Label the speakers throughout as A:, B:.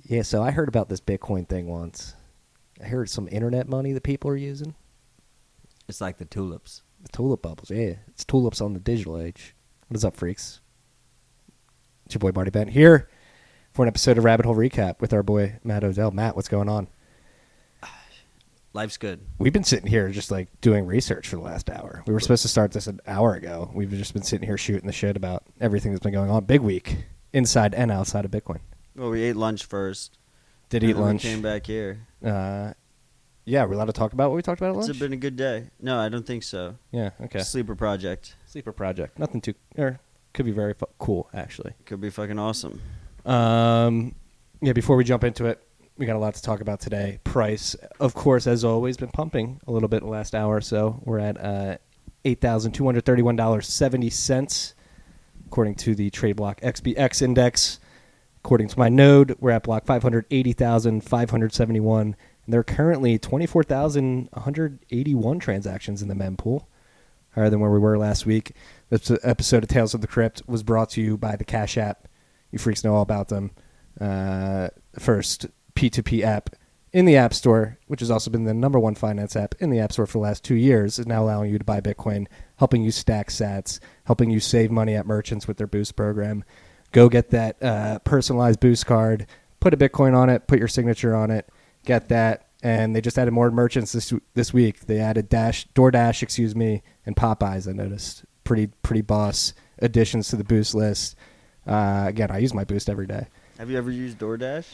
A: Yeah, so I heard about this Bitcoin thing once. I heard some internet money that people are using.
B: It's like the tulips.
A: The tulip bubbles, yeah. It's tulips on the digital age. What is up, freaks? It's your boy Marty Bent here for an episode of Rabbit Hole Recap with our boy Matt Odell. Matt, what's going on?
B: Life's good.
A: We've been sitting here just like doing research for the last hour. We were supposed to start this an hour ago. We've just been sitting here shooting the shit about everything that's been going on. Big week, inside and outside of Bitcoin.
B: Well, we ate lunch first.
A: Did eat lunch.
B: We came back here.
A: Yeah, we're allowed to talk about what we talked about at lunch?
B: It's been a good day. No, I don't think so.
A: Yeah, okay.
B: Sleeper project.
A: Sleeper project. Nothing too... could be very cool, actually.
B: Could be fucking awesome.
A: Yeah, before we jump into it, we got a lot to talk about today. Price, of course, as always, been pumping a little bit in the last hour or so. We're at $8,231.70, according to the trade block XBX index. According to my node, we're at block 580,571, and there are currently 24,181 transactions in the mempool, higher than where we were last week. This episode of Tales of the Crypt was brought to you by the Cash App. You freaks know all about them. First P2P app in the App Store, which has also been the number one finance app in the App Store for the last 2 years, is now allowing you to buy Bitcoin, helping you stack sats, helping you save money at merchants with their Boost program. Go get that personalized Boost card, put a Bitcoin on it, put your signature on it, get that. And they just added more merchants this week. They added DoorDash, and Popeyes, I noticed. Pretty boss additions to the Boost list. Again, I use my Boost every day.
B: Have you ever used DoorDash?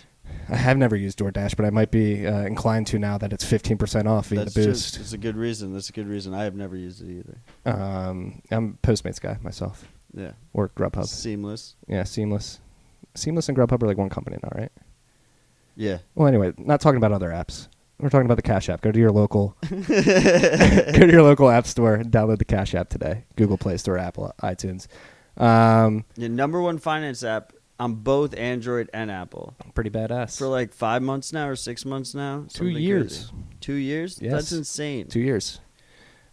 A: I have never used DoorDash, but I might be inclined to now that it's 15% off via the Boost.
B: That's a good reason. That's a good reason. I have never used it either.
A: I'm a Postmates guy myself.
B: Yeah.
A: Or Grubhub.
B: Seamless.
A: Yeah, Seamless. Seamless and Grubhub are like one company now, right?
B: Yeah.
A: Well, anyway, not talking about other apps. We're talking about the Cash App. Go to your local app store and download the Cash App today. Google Play Store, Apple, iTunes.
B: Your number one finance app on both Android and Apple.
A: Pretty badass.
B: For like 5 months now or 6 months now.
A: 2 years.
B: Crazy. 2 years?
A: Yes.
B: That's insane.
A: 2 years.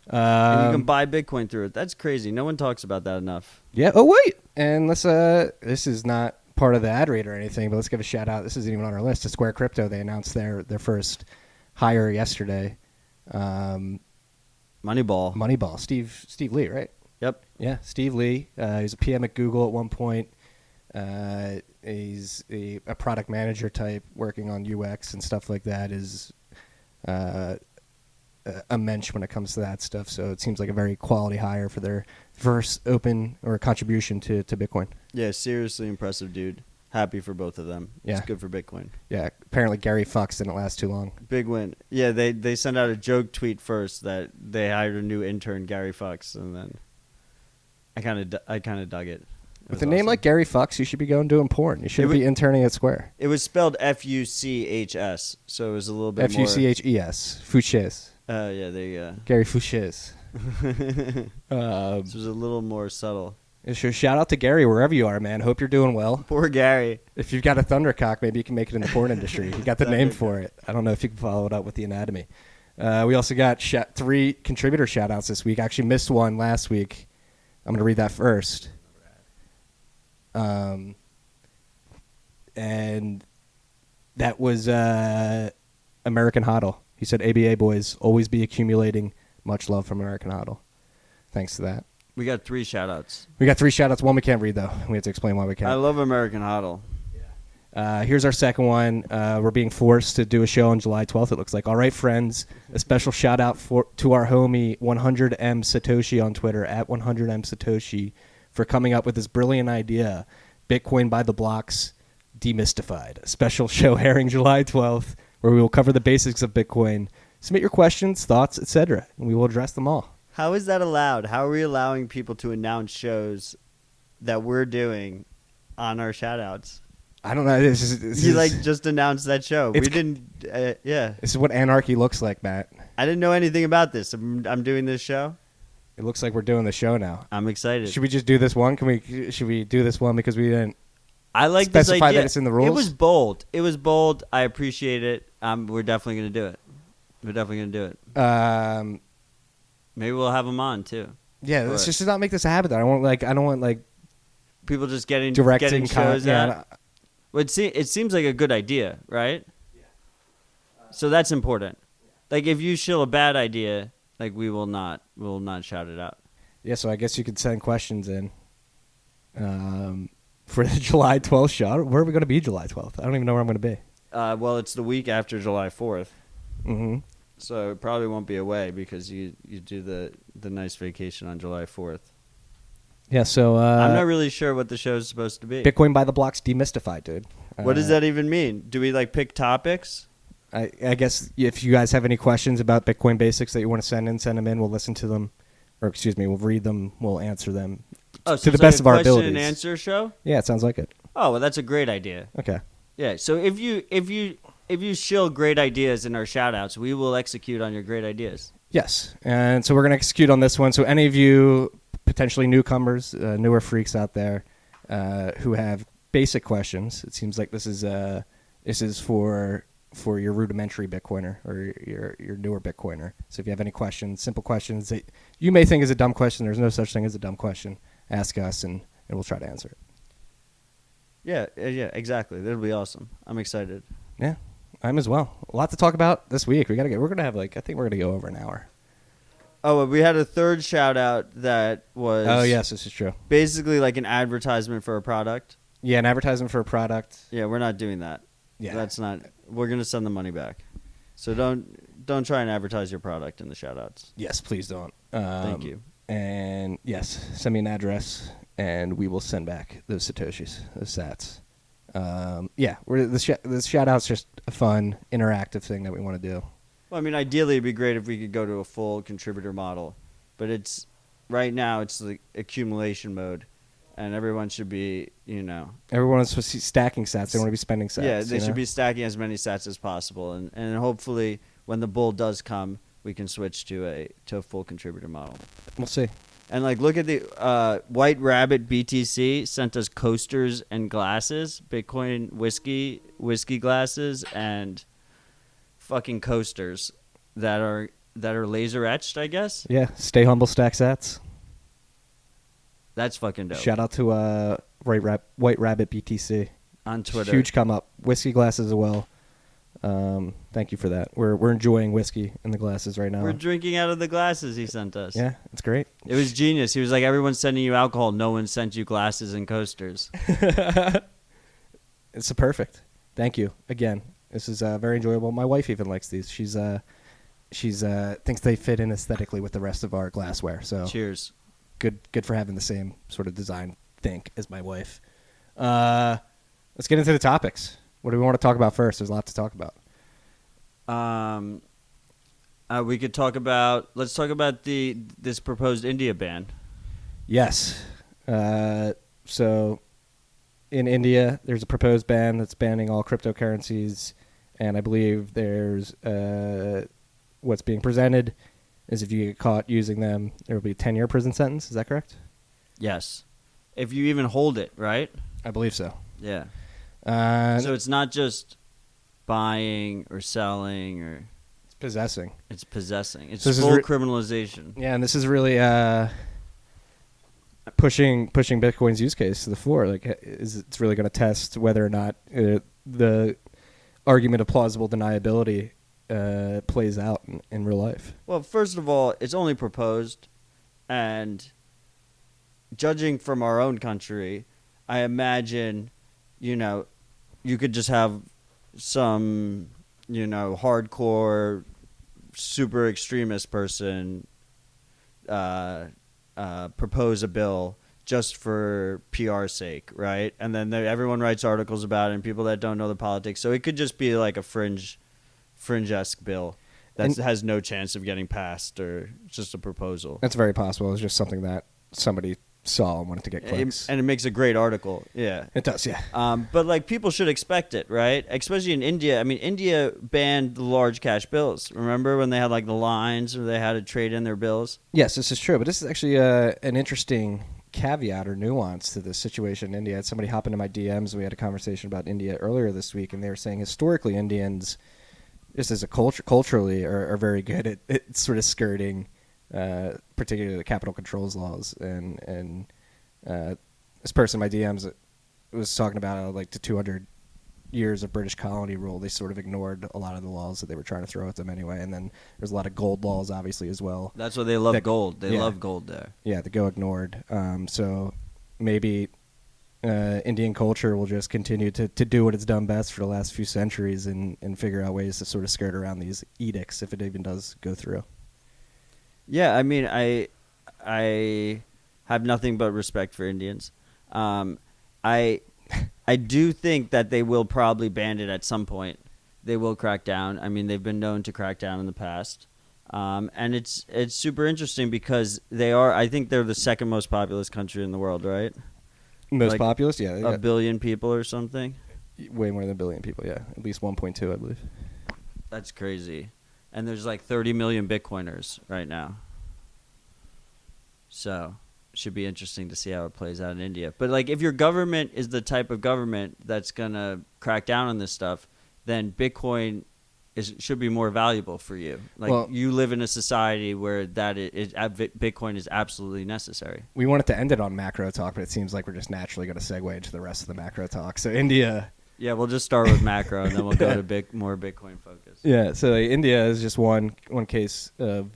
B: And you can buy Bitcoin through it. That's crazy. No one talks about that enough.
A: Yeah. Oh, wait. And let's, this is not part of the ad read or anything, but let's give a shout out. This isn't even on our list. To Square Crypto, they announced their first hire yesterday. Moneyball. Steve Lee, right?
B: Yep.
A: Yeah, Steve Lee. He's a PM at Google at one point. He's a product manager type, working on UX and stuff like that. Is a mensch when it comes to that stuff. So it seems like a very quality hire for their first open or contribution to Bitcoin.
B: Yeah, seriously impressive, dude. Happy for both of them.
A: Yeah.
B: It's good for Bitcoin.
A: Yeah, apparently Gary Fox didn't last too long.
B: Big win. Yeah, they sent out a joke tweet first that they hired a new intern, Gary Fox, and then I kind of dug it.
A: With a name like Gary Fox, you should be going doing porn. You shouldn't be interning at Square.
B: It was spelled Fuchs, so it was a little bit more...
A: Fuchs. Fuchs.
B: Yeah, there you go.
A: Gary Fuchs.
B: This was a little more subtle.
A: Shout out to Gary wherever you are, man. Hope you're doing well.
B: Poor Gary.
A: If you've got a thundercock, maybe you can make it in the porn industry. You got the name for it. I don't know if you can follow it up with the anatomy. We also got 3 contributor shout-outs this week. I actually missed one last week. I'm going to read that first. And that was American Hodl. He said, ABA boys, always be accumulating. Much love from American Hodl. Thanks to that.
B: We got 3 shout-outs.
A: We got 3 shout-outs. One we can't read, though. We have to explain why we can't.
B: I love American Hodl.
A: Here's our second one. We're being forced to do a show on July 12th, it looks like. All right, friends. A special shout-out to our homie 100M Satoshi on Twitter, at 100M Satoshi, for coming up with this brilliant idea, Bitcoin by the blocks demystified. A special show airing July 12th, where we will cover the basics of Bitcoin. Submit your questions, thoughts, etc., and we will address them all.
B: How is that allowed? How are we allowing people to announce shows that we're doing on our shout-outs?
A: I don't know.
B: Just announced that show. We didn't. Yeah.
A: This is what anarchy looks like, Matt.
B: I didn't know anything about this. I'm doing this show.
A: It looks like we're doing the show now.
B: I'm excited.
A: Should we just do this one? Should we do this one because we didn't?
B: I like
A: specify
B: this idea.
A: That it's in the rules.
B: It was bold. I appreciate it. We're definitely gonna do it. Maybe we'll have them on too.
A: Yeah, let's just not make this a habit. I don't want like
B: people just getting
A: directing
B: shows out. Well, it seems like a good idea, right? So that's important. Like if you shill a bad idea, like we will not shout it out.
A: Yeah, so I guess you could send questions in for the July 12th show. Where are we going to be July 12th? I don't even know where I'm going to be.
B: Well, it's the week after July 4th.
A: Mm-hmm.
B: So it probably won't be away because you do the nice vacation on July 4th.
A: Yeah, so
B: I'm not really sure what the show's supposed to be.
A: Bitcoin by the blocks demystified, dude.
B: What does that even mean? Do we like pick topics?
A: I guess if you guys have any questions about Bitcoin basics that you want to send them in. We'll listen to them, or excuse me, we'll read them. We'll answer them to the best of our abilities.
B: Question and answer show?
A: Yeah, it sounds like it.
B: Oh, well, that's a great idea.
A: Okay.
B: Yeah. So if you shill great ideas in our shout outs, we will execute on your great ideas.
A: Yes. And so we're going to execute on this one. So any of you potentially newcomers, newer freaks out there who have basic questions, it seems like this is for your rudimentary Bitcoiner or your newer Bitcoiner. So if you have any questions, simple questions that you may think is a dumb question, there's no such thing as a dumb question, ask us and we'll try to answer it.
B: Yeah, exactly. That'll be awesome. I'm excited.
A: Yeah, I'm as well. A lot to talk about this week. We're gonna have I think we're gonna go over an hour.
B: Oh, we had a third shout out that was.
A: Oh yes, this is true.
B: Basically, like an advertisement for a product.
A: Yeah, an advertisement for a product.
B: Yeah, we're not doing that.
A: Yeah,
B: that's not. We're gonna send the money back. So don't try and advertise your product in the shout outs.
A: Yes, please don't.
B: Thank you.
A: And yes, send me an address, and we will send back those satoshis, those sats. Yeah, the shout out's just a fun, interactive thing that we want to do.
B: Well, I mean, ideally, it'd be great if we could go to a full contributor model, but right now it's the accumulation mode, and everyone should be,
A: everyone is supposed to be stacking sats. They want to be spending sats.
B: Yeah, they should be stacking as many sats as possible, and hopefully, when the bull does come, we can switch to a full contributor model.
A: We'll see.
B: And look at the White Rabbit BTC sent us coasters and glasses, Bitcoin whiskey glasses, and fucking coasters that are laser etched, I guess.
A: Yeah, stay humble, stack sats.
B: That's fucking dope.
A: Shout out to White Rabbit BTC
B: on Twitter.
A: Huge come up. Whiskey glasses as well. Thank you for that. We're enjoying whiskey in the glasses right now.
B: We're drinking out of the glasses he sent us.
A: Yeah, it's great.
B: It was genius. He was like, everyone's sending you alcohol. No one sent you glasses and coasters.
A: It's perfect. Thank you again. This is very enjoyable. My wife even likes these. She's thinks they fit in aesthetically with the rest of our glassware. So
B: cheers.
A: Good for having the same sort of design think as my wife. Let's get into the topics. What do we want to talk about first? There's a lot to talk about.
B: We could talk about. Let's talk about this proposed India ban.
A: Yes. So in India, there's a proposed ban that's banning all cryptocurrencies, and I believe there's what's being presented is if you get caught using them, there will be a 10-year prison sentence. Is that correct?
B: Yes. If you even hold it, right?
A: I believe so.
B: Yeah. So it's not just buying or selling or...
A: It's possessing.
B: It's possessing. It's
A: so
B: full criminalization.
A: Yeah, and this is really pushing Bitcoin's use case to the floor. It's really going to test whether or not the argument of plausible deniability plays out in real life.
B: Well, first of all, it's only proposed, and judging from our own country, I imagine, you could just have some, hardcore, super extremist person propose a bill just for PR sake, right? And then everyone writes articles about it, and people that don't know the politics. So it could just be like a fringe-esque bill that has no chance of getting passed, or just a proposal.
A: That's very possible. It's just something that somebody saw and wanted to get clicks.
B: And it makes a great article. Yeah.
A: It does, yeah.
B: But people should expect it, right? Especially in India. I mean, India banned the large cash bills. Remember when they had the lines where they had to trade in their bills?
A: Yes, this is true. But this is actually an interesting caveat or nuance to the situation in India. I had somebody hop into my DMs. We had a conversation about India earlier this week, and they were saying historically Indians, just as a culturally, are very good at sort of skirting particularly the capital controls laws, and this person in my DMs was talking about the years of British colony rule, they sort of ignored a lot of the laws that they were trying to throw at them anyway. And then there's a lot of gold laws, obviously, as well.
B: That's why they love gold. They love gold there.
A: Yeah, that go ignored. So maybe Indian culture will just continue to do what it's done best for the last few centuries and figure out ways to sort of skirt around these edicts if it even does go through.
B: Yeah, I mean, I have nothing but respect for Indians. I do think that they will probably ban it at some point. They will crack down. I mean, they've been known to crack down in the past. And it's super interesting because I think they're the second most populous country in the world, right?
A: Most populous? Yeah.
B: A billion people or something?
A: Way more than a billion people, yeah. At least 1.2, I believe.
B: That's crazy. And there's like 30 million Bitcoiners right now. So, should be interesting to see how it plays out in India. But like, if your government is the type of government that's going to crack down on this stuff, then Bitcoin should be more valuable for you. Like, you live in a society where Bitcoin is absolutely necessary.
A: We wanted to end it on macro talk, but it seems like we're just naturally going to segue into the rest of the macro talk. So India...
B: Yeah, we'll just start with macro, and then we'll go to more Bitcoin focus.
A: Yeah, so India is just one case of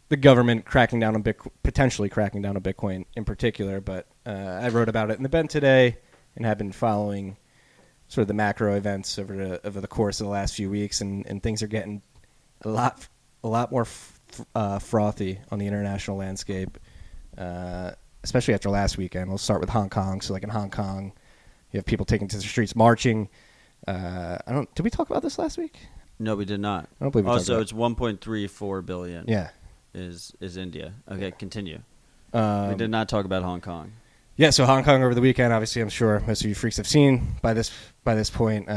A: the government cracking down on potentially cracking down on Bitcoin in particular. But I wrote about it in the Bend today and have been following sort of the macro events over the course of the last few weeks, and things are getting a lot more frothy on the international landscape, especially after last weekend. We'll start with Hong Kong. So, like in Hong Kong, you have people taking to the streets marching. Did we talk about this last week?
B: No, we did not.
A: I don't believe we talked about it.
B: It's 1.34 billion.
A: Yeah,
B: is India. Okay, continue. We did not talk about Hong Kong.
A: Yeah, so Hong Kong over the weekend. Obviously, I'm sure most of you freaks have seen by this point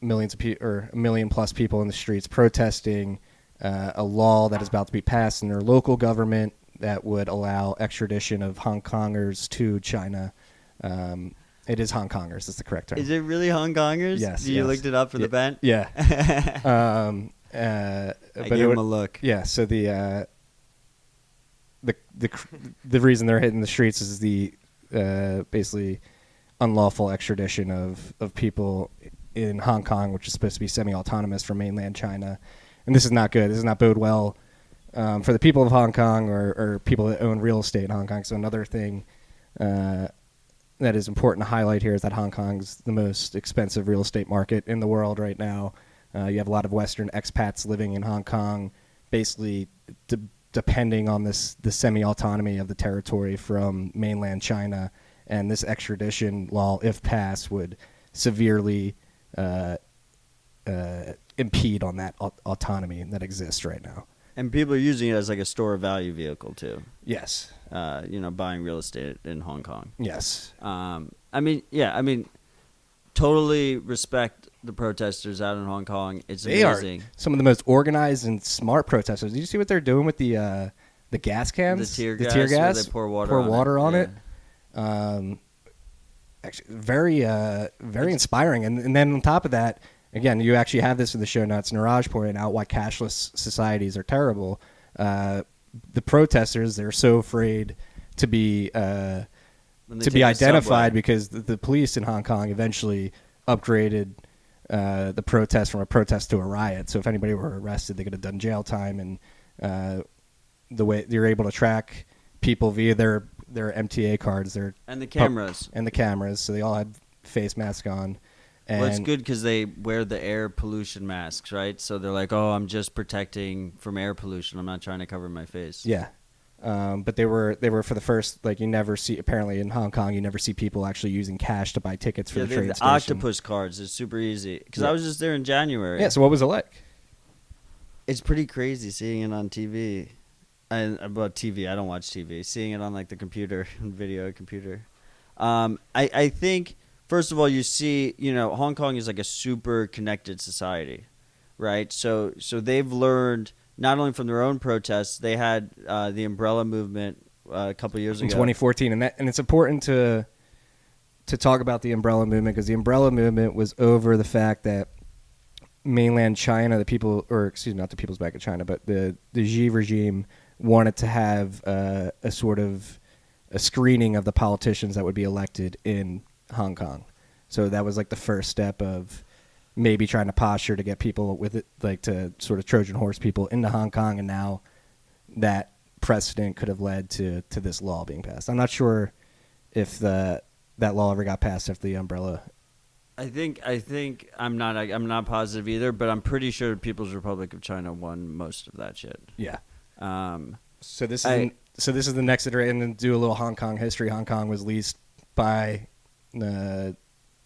A: millions of people or 1 million plus people in the streets protesting a law that is about to be passed in their local government that would allow extradition of Hong Kongers to China. It is Hong Kongers. That's the correct term.
B: Is it really Hong Kongers?
A: Yes.
B: You looked it up for the Bent?
A: Yeah.
B: I gave him a look.
A: Yeah. So the reason they're hitting the streets is the basically unlawful extradition of people in Hong Kong, which is supposed to be semi-autonomous from mainland China, and this is not good. This does not bode well for the people of Hong Kong or people that own real estate in Hong Kong. So another thing that is important to highlight here is that Hong Kong is the most expensive real estate market in the world right now. You have a lot of Western expats living in Hong Kong, basically depending on the semi-autonomy of the territory from mainland China. And this extradition law, if passed, would severely impede on that autonomy that exists right now.
B: And people are using it as like a store of value vehicle too.
A: Yes.
B: Buying real estate in Hong Kong.
A: Yes.
B: I mean, totally respect the protesters out in Hong Kong. It's amazing.
A: They are some of the most organized and smart protesters. Did you see what they're doing with the gas cans?
B: The tear gas. Where they pour water on it.
A: Actually, very inspiring. And then on top of that, again, you actually have this in the show notes. Niraj pointed out why cashless societies are terrible. The protesters, they're so afraid to be identified because the police in Hong Kong eventually upgraded the protest from a protest to a riot. So if anybody were arrested, they could have done jail time. And the way you're able to track people via their MTA cards,
B: and the cameras,
A: so they all had face masks on. And
B: well, it's good because they wear the air pollution masks, right? So they're like, "Oh, I'm just protecting from air pollution. I'm not trying to cover my face."
A: Yeah, but they were for the first, like, you never see, apparently in Hong Kong, you never see people actually using cash to buy tickets for the train station.
B: Octopus cards is super easy because I was just there in January.
A: Yeah. So what was it like? It's
B: pretty crazy seeing it on TV. About TV, I don't watch TV. Seeing it on like the computer, video computer. I think. First of all, you see, Hong Kong is like a super connected society, right? So they've learned not only from their own protests, they had the umbrella movement a couple of years ago.
A: In 2014, and it's important to talk about the umbrella movement because the umbrella movement was over the fact that mainland China, not the people's back of China, but the Xi regime wanted to have a sort of a screening of the politicians that would be elected in Hong Kong. So that was like the first step of maybe trying to posture to get people with it, like to sort of Trojan horse people into Hong Kong, and now that precedent could have led to this law being passed. I'm not sure if that law ever got passed after the umbrella.
B: I think I'm not positive either, but I'm pretty sure People's Republic of China won most of that shit.
A: Yeah.
B: Um,
A: So this is the next iteration, and do a little Hong Kong history. Hong Kong was leased by the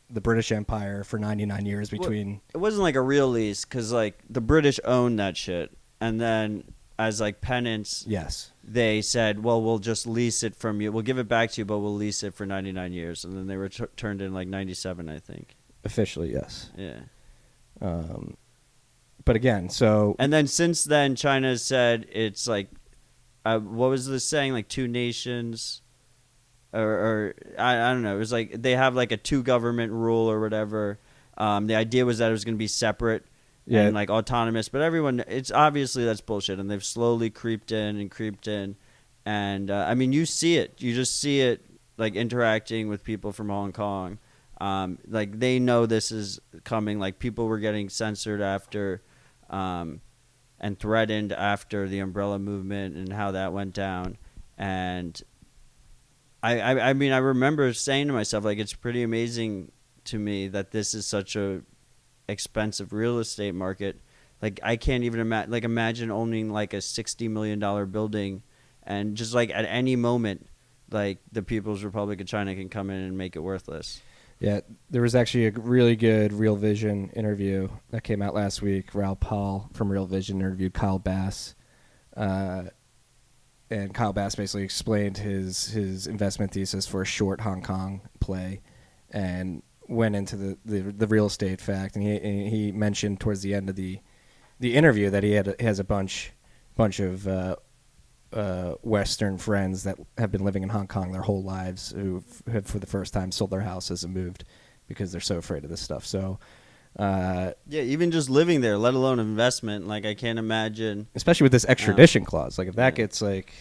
A: British Empire for 99 years between.
B: It wasn't like a real lease because like the British owned that shit, and then as like penance,
A: Yes.
B: they said, well, we'll just lease it from you. We'll give it back to you, but we'll lease it for 99 years, and then they were turned in like 97, I think.
A: Officially, yes.
B: Yeah.
A: But again, so
B: And then since then, China has said it's like, what was the saying? Like two nations, or I don't know. It was like they have like a two government rule or whatever. The idea was that it was going to be separate and like autonomous, but it's obviously that's bullshit, and they've slowly creeped in, and I mean you see it. You just see it like interacting with people from Hong Kong. Like they know this is coming. Like people were getting censored after. And threatened after the umbrella movement and how that went down. And I mean, I remember saying to myself, like, it's pretty amazing to me that this is such a expensive real estate market. Like, I can't even imagine owning like a $60 million building, and just like at any moment, like the People's Republic of China can come in and make it worthless.
A: Yeah, there was actually a really good Real Vision interview that came out last week. Raoul Paul from Real Vision interviewed Kyle Bass. And Kyle Bass basically explained his investment thesis for a short Hong Kong play and went into the real estate fact. And he mentioned towards the end of the interview that he has a bunch of Western friends that have been living in Hong Kong their whole lives who have for the first time sold their houses and moved because they're so afraid of this stuff. So,
B: yeah, even just living there, let alone investment. Like I can't imagine,
A: especially with this extradition clause. Like if that gets like,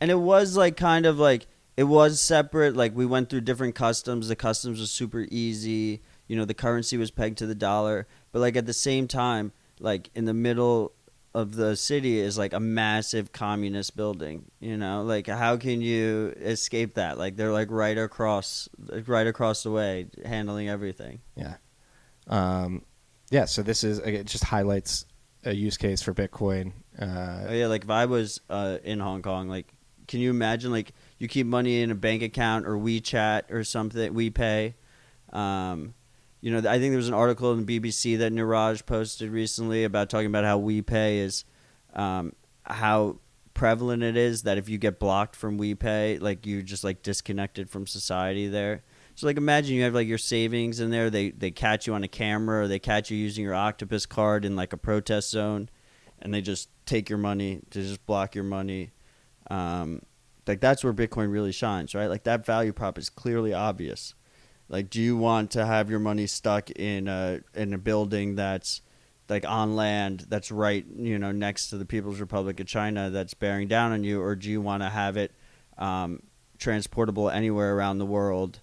B: and it was like kind of like it was separate. Like we went through different customs. The customs was super easy. You know, the currency was pegged to the dollar, but like at the same time, like in the middle of the city is like a massive communist building, you know, like how can you escape that? Like they're like right across the way handling everything.
A: Yeah. So this is, it just highlights a use case for Bitcoin.
B: Like if I was in Hong Kong, like can you imagine like you keep money in a bank account or WeChat or something, WePay, you know, I think there was an article in the BBC that Niraj posted recently about talking about how WePay is, how prevalent it is that if you get blocked from WePay, like you just like disconnected from society there. So like imagine you have like your savings in there, they catch you on a camera, or they catch you using your Octopus card in like a protest zone, and they just take your money, to just block your money. Like that's where Bitcoin really shines, right? Like that value prop is clearly obvious. Like, do you want to have your money stuck in a building that's like on land that's right, you know, next to the People's Republic of China that's bearing down on you, or do you want to have it transportable anywhere around the world?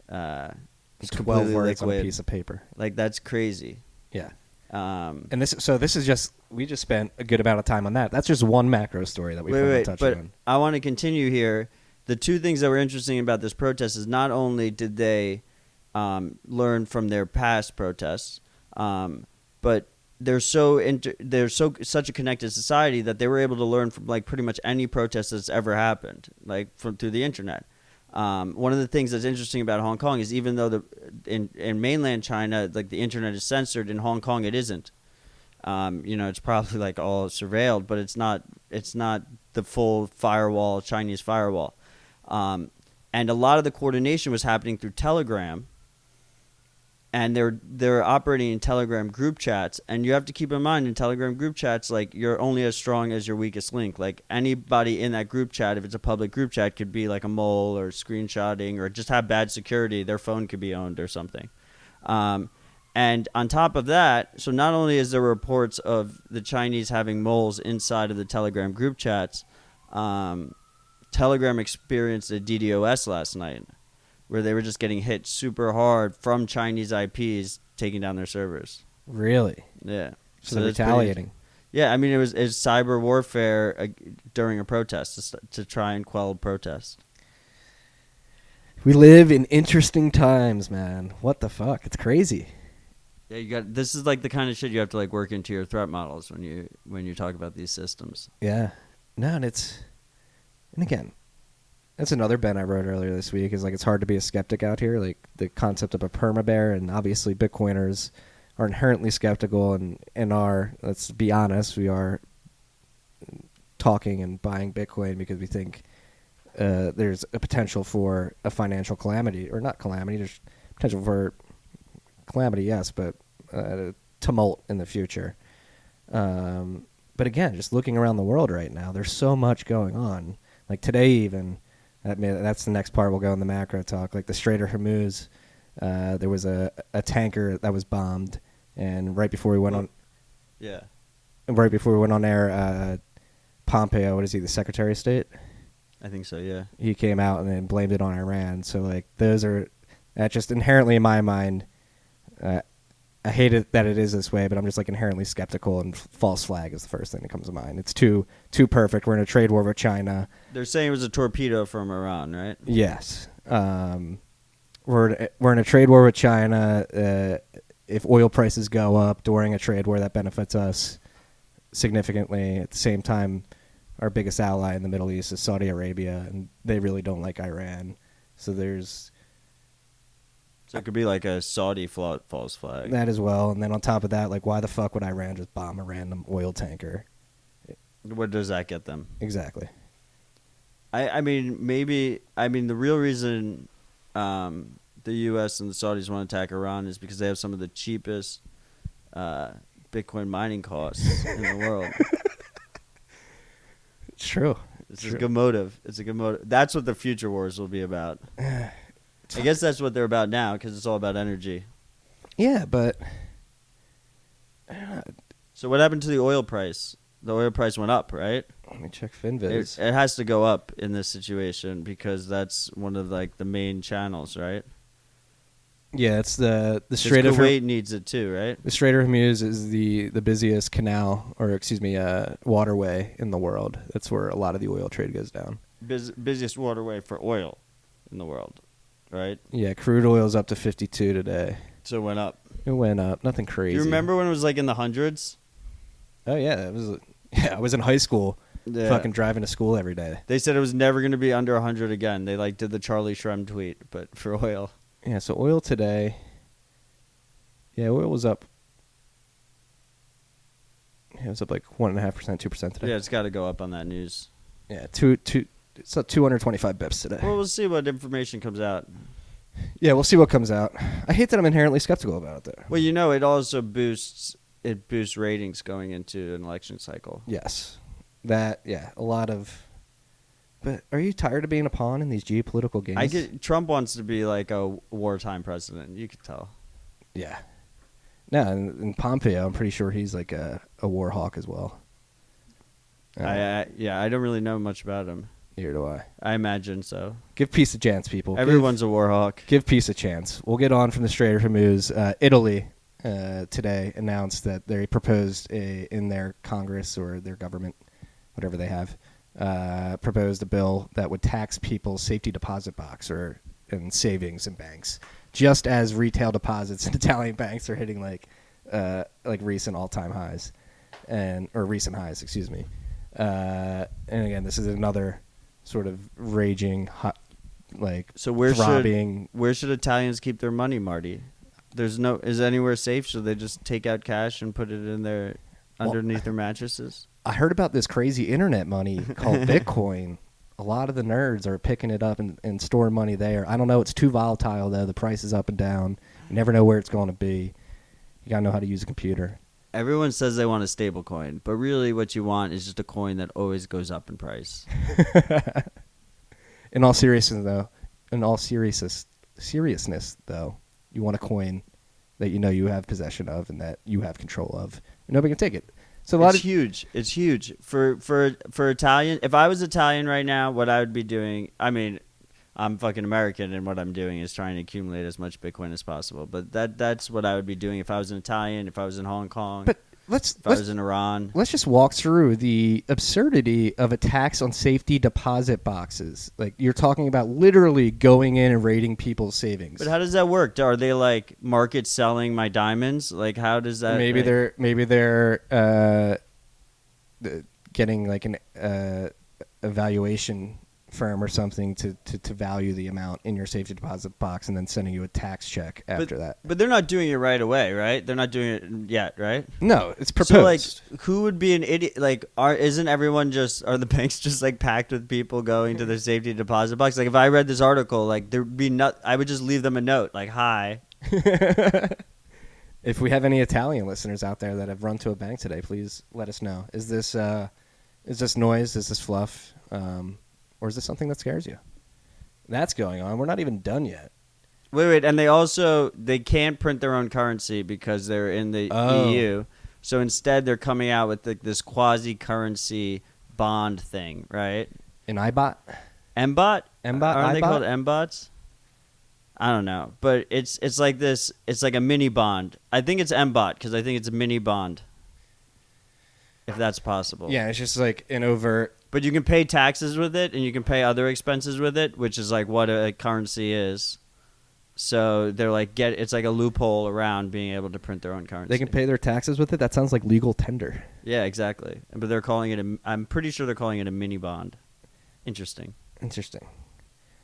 A: It's 12 words on a piece of paper.
B: Like that's crazy.
A: Yeah. And this is just, we just spent a good amount of time on that. That's just one macro story that we touched on.
B: I want to continue here. The two things that were interesting about this protest is not only did they learn from their past protests, but they're such a connected society that they were able to learn from like pretty much any protest that's ever happened, like through the internet. One of the things that's interesting about Hong Kong is even though in mainland China, like the internet is censored, in Hong Kong it isn't. You know, it's probably like all surveilled, but it's not the full firewall, Chinese firewall. And a lot of the coordination was happening through Telegram, and they're operating in Telegram group chats. And you have to keep in mind in Telegram group chats, like you're only as strong as your weakest link. Like anybody in that group chat, if it's a public group chat, could be like a mole or screenshotting or just have bad security. Their phone could be owned or something. And on top of that, so not only is there reports of the Chinese having moles inside of the Telegram group chats, Telegram experienced a DDoS last night, where they were just getting hit super hard from Chinese IPs taking down their servers.
A: Really?
B: Yeah.
A: So they're retaliating.
B: Yeah, I mean, it was cyber warfare during a protest to try and quell protest.
A: We live in interesting times, man. What the fuck? It's crazy.
B: Yeah, this is like the kind of shit you have to like work into your threat models when you talk about these systems.
A: Yeah. No, and again, that's another Ben I wrote earlier this week, is like it's hard to be a skeptic out here. Like the concept of a perma-bear, and obviously Bitcoiners are inherently skeptical and are, let's be honest, we are talking and buying Bitcoin because we think there's a potential for a financial calamity, or not calamity, there's potential for calamity, yes, but tumult in the future. But again, just looking around the world right now, there's so much going on. Like today even, that's the next part we'll go in the macro talk, like the Strait of Hormuz. There was a tanker that was bombed, and right before we went on air, Pompeo, what is he, the Secretary of State?
B: I think so, yeah.
A: He came out and then blamed it on Iran. So like that just inherently in my mind, I hate it that it is this way, but I'm just like inherently skeptical, and false flag is the first thing that comes to mind. It's too perfect. We're in a trade war with China.
B: They're saying it was a torpedo from Iran, right?
A: Yes. We're in a trade war with China. If oil prices go up during a trade war, that benefits us significantly. At the same time, our biggest ally in the Middle East is Saudi Arabia, and they really don't like Iran. So
B: it could be like a Saudi false flag.
A: That as well. And then on top of that, like, why the fuck would Iran just bomb a random oil tanker?
B: What does that get them?
A: Exactly.
B: I mean, the real reason the U.S. and the Saudis want to attack Iran is because they have some of the cheapest Bitcoin mining costs in the world.
A: It's true.
B: It's a good motive. That's what the future wars will be about. I guess that's what they're about now, because it's all about energy.
A: Yeah, but...
B: So what happened to the oil price? The oil price went up, right?
A: Let me check FinViz.
B: It has to go up in this situation, because that's one of like the main channels, right?
A: Yeah, it's the Strait of
B: Kuwait needs it too, right?
A: The Strait of Hormuz is the busiest canal, or waterway in the world. That's where a lot of the oil trade goes down.
B: Busiest waterway for oil in the world, right?
A: Yeah, crude oil's up to 52 today.
B: So it went up.
A: It went up. Nothing crazy.
B: Do you remember when it was like in the hundreds?
A: Oh yeah, it was. Yeah, I was in high school, fucking driving to school every day.
B: They said it was never going to be under 100 again. They like did the Charlie Shrem tweet, but for oil.
A: Yeah, so oil today. Yeah, oil was up. Yeah, it was up like 1.5%, 2% today.
B: Yeah, it's got to go up on that news.
A: Yeah, it's up 225 bips today.
B: Well, we'll see what information comes out.
A: Yeah, we'll see what comes out. I hate that I'm inherently skeptical about it, though.
B: Well, it also boosts ratings going into an election cycle.
A: Yes, a lot of. But are you tired of being a pawn in these geopolitical games?
B: Trump wants to be like a wartime president. You could tell.
A: Yeah. No, and Pompeo, I'm pretty sure he's like a war hawk as well.
B: I don't really know much about him.
A: Neither do I.
B: I imagine so.
A: Give peace a chance, people.
B: Everyone's a war hawk.
A: Give peace a chance. We'll get on from the Strait of Hormuz. Italy today announced that they proposed in their Congress or their government, whatever they have, proposed a bill that would tax people's safety deposit box and savings in banks, just as retail deposits in Italian banks are hitting like recent all-time highs, or recent highs, excuse me. And again, this is another sort of raging, hot, throbbing.
B: Where should Italians keep their money, Marty? Is anywhere safe? Should they just take out cash and put it in their underneath their mattresses?
A: I heard about this crazy internet money called Bitcoin. A lot of the nerds are picking it up and storing money there. I don't know. It's too volatile, though. The price is up and down. You never know where it's going to be. You got to know how to use a computer.
B: Everyone says they want a stable coin, but really what you want is just a coin that always goes up in price.
A: In all seriousness, though, you want a coin that you know you have possession of and that you have control of. And nobody can take it. So
B: it's huge. It's huge for Italian. If I was Italian right now, what I would be doing, I mean, I'm fucking American, and what I'm doing is trying to accumulate as much Bitcoin as possible. But that's what I would be doing if I was an Italian, if I was in Hong Kong,
A: But
B: if I was in Iran.
A: Let's just walk through the absurdity of a tax on safety deposit boxes. Like, you're talking about literally going in and raiding people's savings.
B: But how does that work? Are they like market selling my diamonds? Like, how does that?
A: Maybe they're getting like an evaluation firm or something to value the amount in your safety deposit box and then sending you a tax check after that.
B: But they're not doing it right away, right? They're not doing it yet, right?
A: No, it's proposed.
B: So, like, who would be an idiot? Like, isn't everyone are the banks just, like, packed with people going to their safety deposit box? Like, if I read this article, like, there'd be I would just leave them a note, like, hi.
A: If we have any Italian listeners out there that have run to a bank today, please let us know. Is this noise? Is this fluff? Or is this something that scares you? That's going on. We're not even done yet.
B: Wait. And they can't print their own currency because they're in the EU. So instead, they're coming out with this quasi-currency bond thing, right?
A: An IBOT?
B: MBOT?
A: MBOT?
B: Aren't they called MBOTs? I don't know. But it's like this. It's like a mini bond. I think it's MBOT because I think it's a mini bond. If that's possible.
A: Yeah, it's just like an overt.
B: But you can pay taxes with it, and you can pay other expenses with it, which is like what a currency is. So they're like it's like a loophole around being able to print their own currency.
A: They can pay their taxes with it. That sounds like legal tender.
B: Yeah, exactly. But they're calling it I'm pretty sure they're calling it a mini bond. Interesting.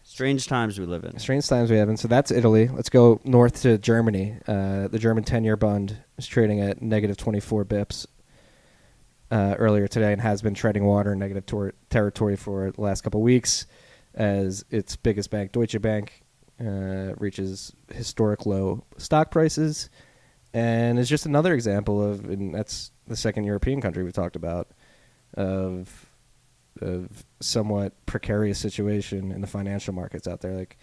B: Strange times we live in.
A: Strange times we have in. So that's Italy. Let's go north to Germany. The German 10-year bond is trading at negative 24 bips. Earlier today, and has been treading water in negative territory for the last couple of weeks as its biggest bank, Deutsche Bank, reaches historic low stock prices, and is just another example of, and that's the second European country we talked about, of somewhat precarious situation in the financial markets out there. Like,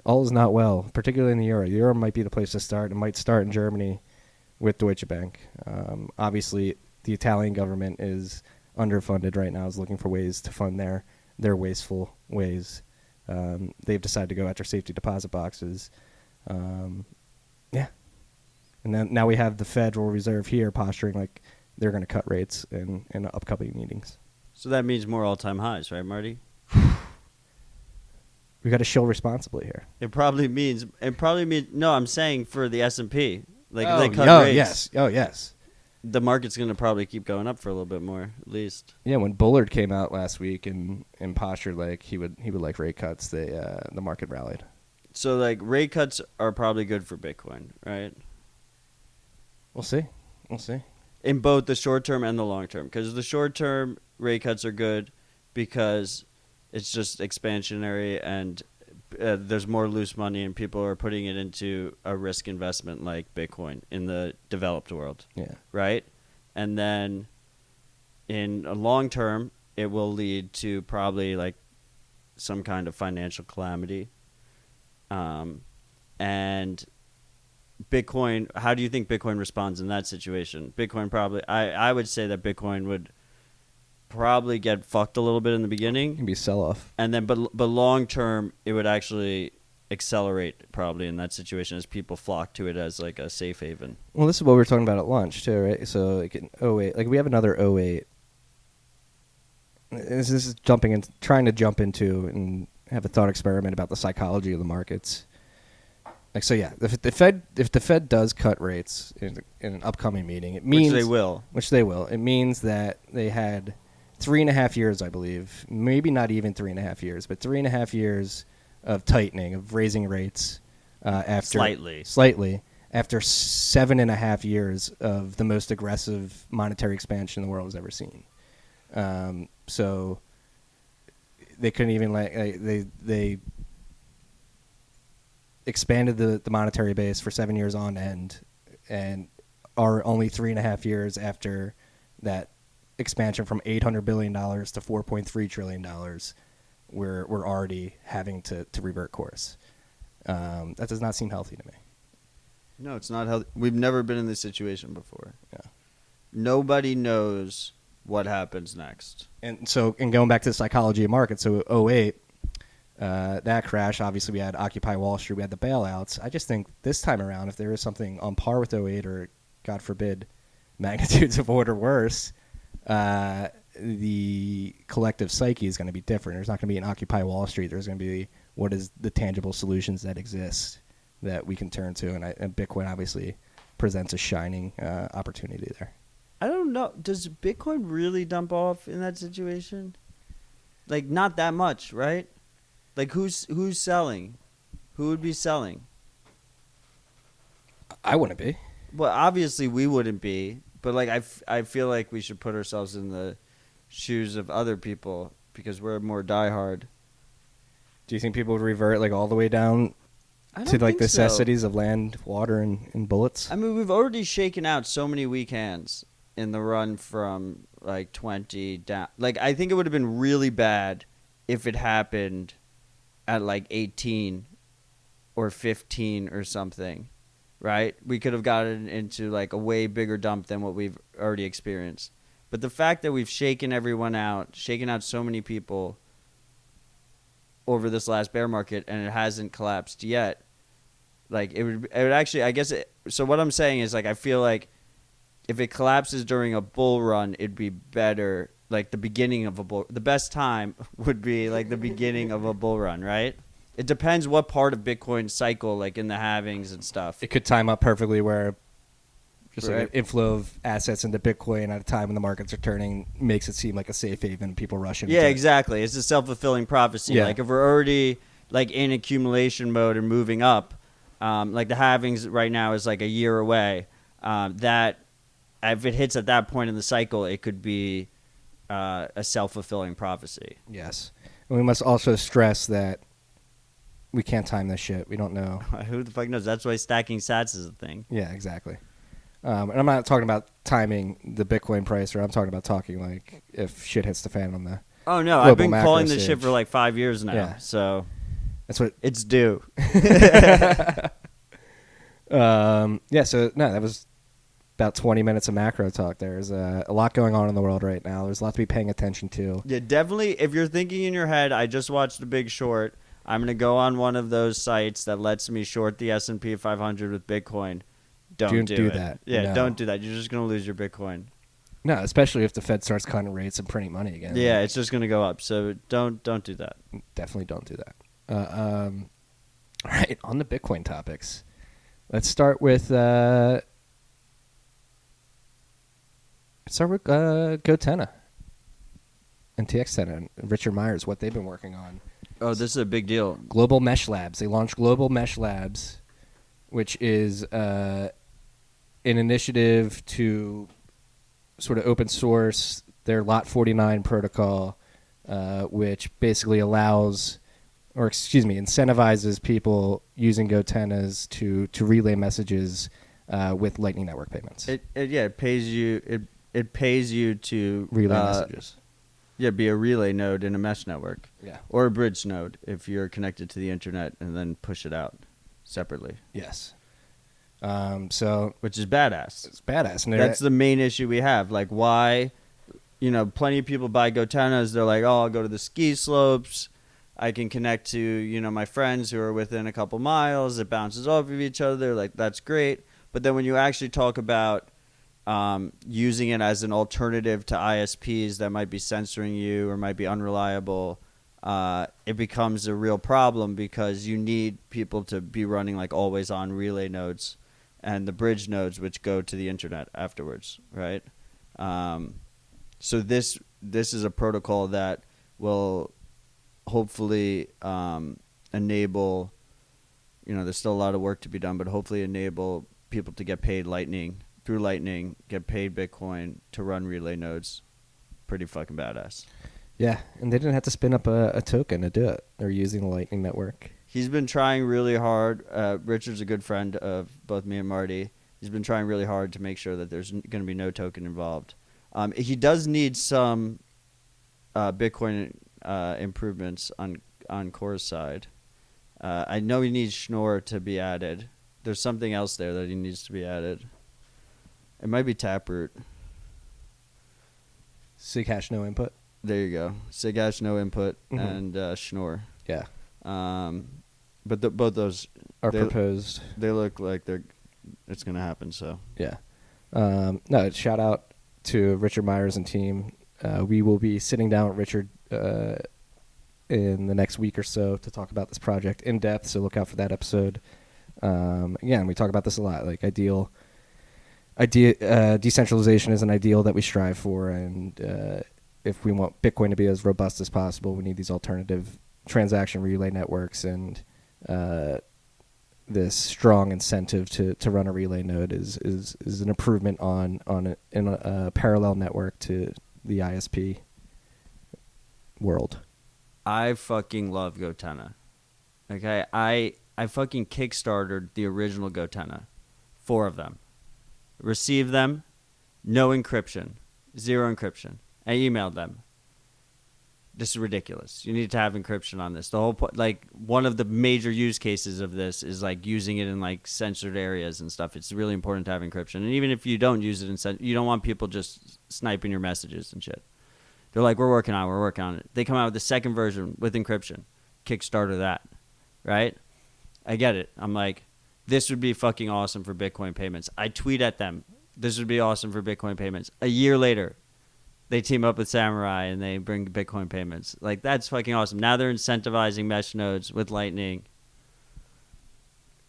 A: all is not well, particularly in the euro. The euro might be the place to start. It might start in Germany with Deutsche Bank. Obviously, the Italian government is underfunded right now, is looking for ways to fund their wasteful ways. They've decided to go after safety deposit boxes. Yeah. And then now we have the Federal Reserve here posturing like they're going to cut rates in upcoming meetings.
B: So that means more all-time highs, right, Marty?
A: We got to shill responsibly here.
B: It probably means no, I'm saying for the S&P. Like they cut rates.
A: Yes.
B: The market's going to probably keep going up for a little bit more, at least.
A: Yeah, when Bullard came out last week and postured like he would like rate cuts, the market rallied.
B: So like rate cuts are probably good for Bitcoin, right?
A: We'll see.
B: In both the short term and the long term, because the short term rate cuts are good because it's just expansionary and there's more loose money and people are putting it into a risk investment like Bitcoin in the developed world.
A: Yeah.
B: Right? And then in a long term, it will lead to probably like some kind of financial calamity. And Bitcoin, how do you think Bitcoin responds in that situation? Bitcoin probably, I would say that Bitcoin would probably get fucked a little bit in the beginning.
A: It can be sell-off.
B: And then, but long term, it would actually accelerate probably in that situation as people flock to it as like a safe haven.
A: Well, this is what we were talking about at lunch too, right? So like in 08, like we have another 08. This is trying to jump into and have a thought experiment about the psychology of the markets. Like, so yeah, if the Fed does cut rates in an upcoming meeting, it means which they will. It means that they had 3.5 years, I believe, maybe not even 3.5 years, but 3.5 years of tightening, of raising rates after slightly after 7.5 years of the most aggressive monetary expansion the world has ever seen. So they couldn't even they expanded the monetary base for 7 years on end, and are only 3.5 years after that expansion from $800 billion to $4.3 trillion. We're already having to revert course. That does not seem healthy to me.
B: No, it's not healthy. We've never been in this situation before.
A: Yeah.
B: Nobody knows what happens next.
A: And so, going back to the psychology of markets, so 08, That crash, obviously, we had Occupy Wall Street, we had the bailouts. I just think this time around, if there is something on par with '08 or, God forbid, magnitudes of order worse, the collective psyche is going to be different. There's not going to be an Occupy Wall Street. There's going to be what is the tangible solutions that exist that we can turn to, and Bitcoin obviously presents a shining opportunity there.
B: I don't know. Does Bitcoin really dump off in that situation? Like, not that much, right? Like, who's selling? Who would be selling?
A: I wouldn't be.
B: Well, obviously we wouldn't be, but like I feel like we should put ourselves in the shoes of other people because we're more diehard.
A: Do you think people would revert like all the way down to like the necessities of land, water, and bullets?
B: I mean, we've already shaken out so many weak hands in the run from like 20 down. Like, I think it would have been really bad if it happened at like 18 or 15 or something, right? We could have gotten into like a way bigger dump than what we've already experienced. But the fact that we've shaken everyone out, shaken out so many people over this last bear market and it hasn't collapsed yet, like it would actually, I guess so what I'm saying is, like, I feel like if it collapses during a bull run, it'd be better. Like the beginning of a bull, the best time would be like the beginning of a bull run, right? It depends what part of Bitcoin cycle, like in the halvings and stuff.
A: It could time up perfectly where just
B: Right.
A: like an inflow of assets into Bitcoin at a time when the markets are turning makes it seem like a safe haven. People rushing.
B: Yeah,
A: into it.
B: exactly. It's a self-fulfilling prophecy.
A: Yeah.
B: Like if we're already like in accumulation mode and moving up, like the halvings right now is like a year away. That if it hits at that point in the cycle, it could be a self-fulfilling prophecy.
A: Yes, and we must also stress that we can't time this shit. We don't know.
B: Who the fuck knows? That's why stacking sats is a thing.
A: Yeah, exactly. And I'm not talking about timing the Bitcoin price, or I'm talking about talking like if shit hits the fan on the.
B: Oh no,
A: global
B: I've been
A: macro
B: calling this
A: stage.
B: shit for like 5 years now.
A: Yeah.
B: So
A: That's what.
B: it's due.
A: Yeah. So no, that was about 20 minutes of macro talk. There's a lot going on in the world right now. There's a lot to be paying attention to.
B: Yeah, definitely. If you're thinking in your head, I just watched The Big Short, I'm gonna go on one of those sites that lets me short the S&P 500 with Bitcoin. Don't do it.
A: that.
B: Yeah,
A: No.
B: don't do that. You're just gonna lose your Bitcoin.
A: No, especially if the Fed starts cutting rates and printing money again.
B: Yeah, it's just gonna go up. So don't do that.
A: Definitely don't do that. All right, on the Bitcoin topics, let's start with GoTenna and TXTenna and Richard Myers, what they've been working on.
B: Oh, this is a big deal.
A: Global Mesh Labs. They launched Global Mesh Labs, which is an initiative to sort of open source their Lot 49 protocol, which basically incentivizes people using GoTennas to relay messages with Lightning Network payments.
B: It pays you. It pays you to
A: Relay messages.
B: Yeah, be a relay node in a mesh network.
A: Yeah.
B: Or a bridge node if you're connected to the internet, and then push it out separately.
A: Yes. So
B: Which is badass.
A: it's badass. And
B: That's the main issue we have. Like, why, plenty of people buy GoTennas. They're like, oh, I'll go to the ski slopes. I can connect to, my friends who are within a couple miles. It bounces off of each other. They're like, that's great. But then when you actually talk about using it as an alternative to ISPs that might be censoring you or might be unreliable, it becomes a real problem because you need people to be running like always on relay nodes and the bridge nodes which go to the internet afterwards, right? So this is a protocol that will hopefully enable, there's still a lot of work to be done, but hopefully enable people to get paid through Lightning, get paid Bitcoin to run relay nodes. Pretty fucking badass.
A: Yeah, and they didn't have to spin up a token to do it. They're using the Lightning Network.
B: He's been trying really hard. Richard's a good friend of both me and Marty. He's been trying really hard to make sure that there's going to be no token involved. He does need some Bitcoin improvements on Core's side. I know he needs Schnorr to be added. There's something else there that he needs to be added. It might be Taproot.
A: SIG hash no input.
B: There you go. SIG hash no input
A: Mhm.
B: and Schnorr.
A: Yeah.
B: Both those
A: are proposed.
B: They look like it's going to happen. So
A: yeah. No, shout out to Richard Myers and team. We will be sitting down with Richard in the next week or so to talk about this project in depth. So look out for that episode. Again, we talk about this a lot. Like decentralization is an ideal that we strive for, and if we want Bitcoin to be as robust as possible, we need these alternative transaction relay networks, and this strong incentive to run a relay node is an improvement on a parallel network to the ISP world.
B: I fucking love Gotenna. Okay, I fucking kickstarted the original Gotenna, 4 of them. Received them, no encryption, 0 encryption. I emailed them. This is ridiculous. You need to have encryption on this. The whole like one of the major use cases of this is like using it in like censored areas and stuff. It's really important to have encryption. And even if you don't use it you don't want people just sniping your messages and shit. They're like, we're working on it. They come out with the second version with encryption. Kickstarter that, right? I get it. I'm like, this would be fucking awesome for Bitcoin payments. I tweet at them, this would be awesome for Bitcoin payments. A year later, they team up with Samurai and they bring Bitcoin payments. Like, that's fucking awesome. Now they're incentivizing mesh nodes with Lightning.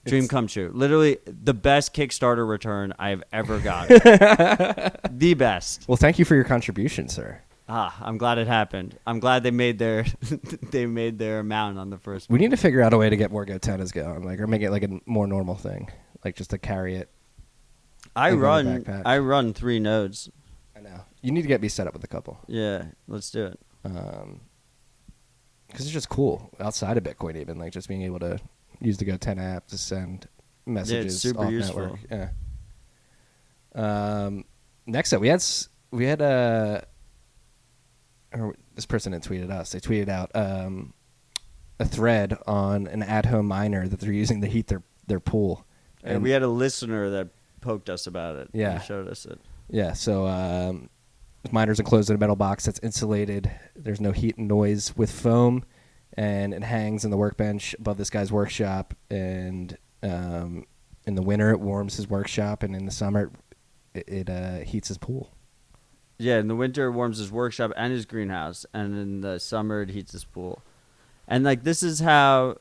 B: Dream come true. Literally the best Kickstarter return I've ever got. The best.
A: Well, thank you for your contribution, sir.
B: I'm glad it happened. I'm glad they made their amount on the first.
A: We need to figure out a way to get more Gotennas going, like, or make it like a more normal thing, like just to carry it.
B: I run 3 nodes.
A: I know. You need to get me set up with a couple.
B: Yeah, let's do it.
A: Because it's just cool outside of Bitcoin, even like just being able to use the Gotenna app to send messages.
B: Yeah, it's super
A: off
B: useful.
A: Network. Yeah. Next up, we had or this person had tweeted us. They tweeted out a thread on an at-home miner that they're using to heat their pool.
B: And we had a listener that poked us about it.
A: Yeah.
B: He showed us it.
A: Yeah, so miner's enclosed in a metal box that's insulated. There's no heat and noise with foam, and it hangs in the workbench above this guy's workshop. And in the winter, it warms his workshop, and in the summer, it heats his pool.
B: Yeah, in the winter it warms his workshop and his greenhouse, and in the summer it heats his pool. And like this is how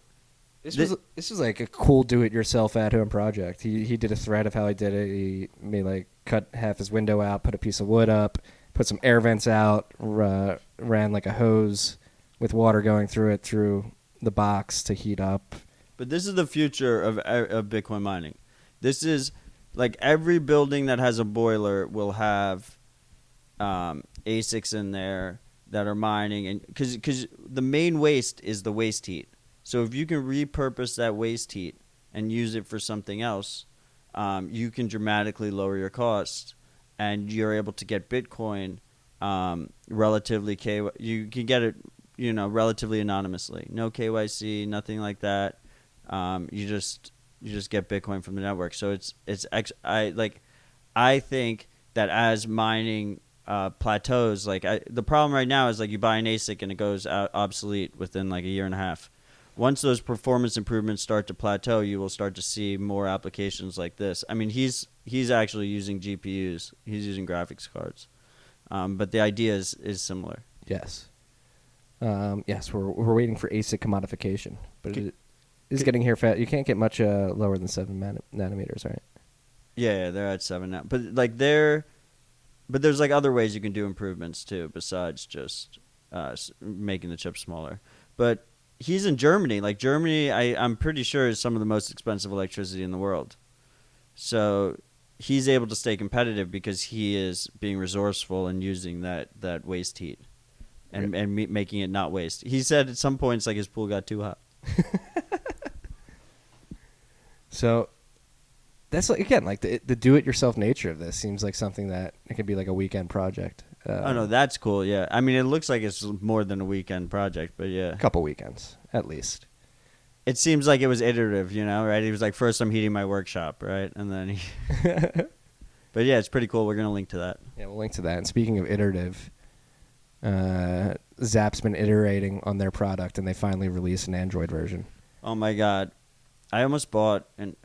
A: this was like a cool do-it-yourself at-home project. He did a thread of how he did it. He made like cut half his window out, put a piece of wood up, put some air vents out, ran like a hose with water going through it through the box to heat up.
B: But this is the future of Bitcoin mining. This is like every building that has a boiler will have ASICs in there that are mining, and because the main waste is the waste heat. So if you can repurpose that waste heat and use it for something else, you can dramatically lower your costs, and you're able to get Bitcoin relatively you can get it relatively anonymously. No KYC, nothing like that. You just get Bitcoin from the network. So I think that as mining plateaus, the problem right now is like you buy an ASIC and it goes out obsolete within like a year and a half. Once those performance improvements start to plateau, you will start to see more applications like this. I mean, he's actually using GPUs. He's using graphics cards, but the idea is similar.
A: Yes. Yes, we're waiting for ASIC commodification, but it is getting here fast. You can't get much lower than 7 nanometers, right?
B: Yeah, they're at 7 now. But there's like other ways you can do improvements too, besides just making the chip smaller. But he's in Germany. Like Germany, I'm pretty sure is some of the most expensive electricity in the world. So he's able to stay competitive because he is being resourceful and using that waste heat, and making it not waste. He said at some points like his pool got too hot.
A: So that's like, again, like the do-it-yourself nature of this seems like something that it could be like a weekend project.
B: Oh no, that's cool. Yeah, I mean, it looks like it's more than a weekend project, but yeah,
A: a couple weekends at least.
B: It seems like it was iterative, right? He was like, first I'm heating my workshop, right, and then he. But yeah, it's pretty cool. We're gonna link to that.
A: Yeah, we'll link to that. And speaking of iterative, Zap's been iterating on their product, and they finally released an Android version.
B: Oh my god, I almost bought, and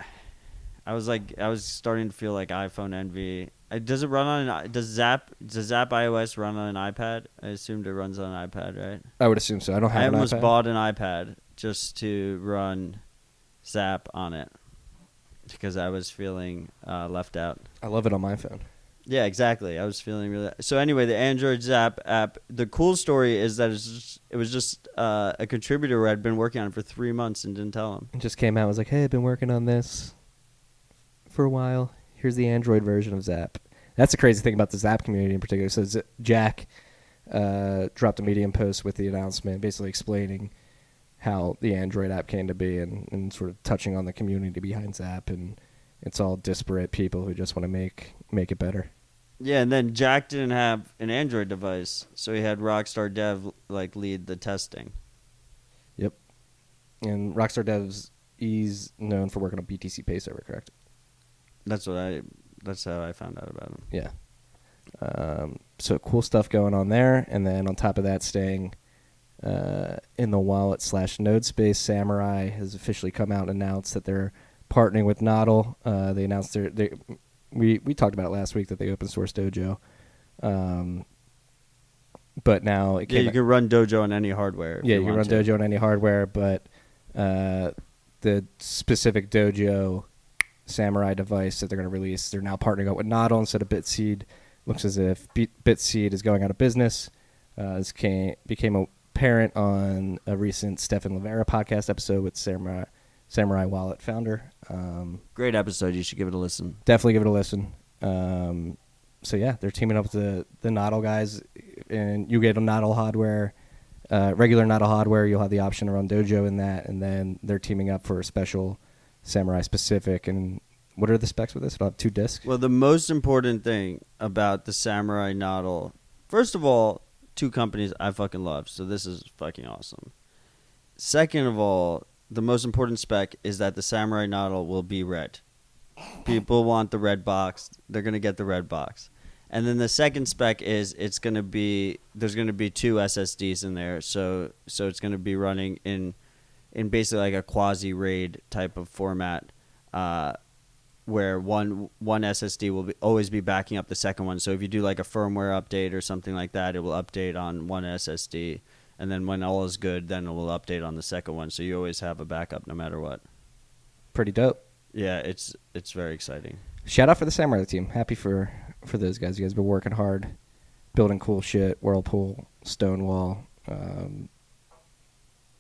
B: I was starting to feel like iPhone envy. Does it run on does Zap iOS run on an iPad? I assumed it runs on an iPad, right?
A: I would assume so. I don't have
B: I
A: an
B: almost
A: iPad.
B: bought an iPad just to run Zap on it because I was feeling left out.
A: I love it on my phone.
B: Yeah, exactly. I was feeling really. So anyway, the Android Zap app. The cool story is that it was just a contributor who had been working on it for 3 months and didn't tell him.
A: It just came out. Was like, hey, I've been working on this for a while. Here's the Android version of Zap. That's the crazy thing about the Zap community in particular. So Jack dropped a Medium post with the announcement, basically explaining how the Android app came to be and sort of touching on the community behind Zap, and it's all disparate people who just want to make it better.
B: Yeah, and then Jack didn't have an Android device, so he had Rockstar Dev lead the testing.
A: Yep. And Rockstar Dev's he's known for working on BTC Pay Server, correct?
B: That's how I found out about him.
A: Yeah. So cool stuff going on there, and then on top of that, staying in the wallet / node space, Samurai has officially come out and announced that they're partnering with Noddle. They announced we talked about it last week that they open source Dojo, but now it came
B: you can run Dojo on any hardware.
A: Yeah, you can run Dojo on any hardware, but the specific Dojo Samurai device that they're going to release, they're now partnering up with Noddle instead of Bitseed. Looks as if Bitseed is going out of business. This became apparent on a recent Stefan Livera podcast episode with Samurai Wallet founder.
B: Great episode. You should give it a listen.
A: Definitely give it a listen. So yeah, they're teaming up with the Noddle guys, and you get a Noddle hardware, regular Noddle hardware. You'll have the option to run Dojo in that, and then they're teaming up for a special Samurai specific. And what are the specs with this? It'll have 2 discs.
B: Well, the most important thing about the Samurai Noddle, first of all, 2 companies I fucking love, so this is fucking awesome. Second of all, the most important spec is that the Samurai Noddle will be red. People want the red box. They're going to get the red box. And then the second spec is there's going to be 2 SSDs in there, so it's going to be running in basically like a quasi-RAID type of format, where one SSD will always be backing up the second one. So if you do like a firmware update or something like that, it will update on one SSD. And then when all is good, then it will update on the second one. So you always have a backup no matter what.
A: Pretty dope.
B: Yeah, it's very exciting.
A: Shout out for the Samurai team. Happy for those guys. You guys have been working hard, building cool shit. Whirlpool, Stonewall,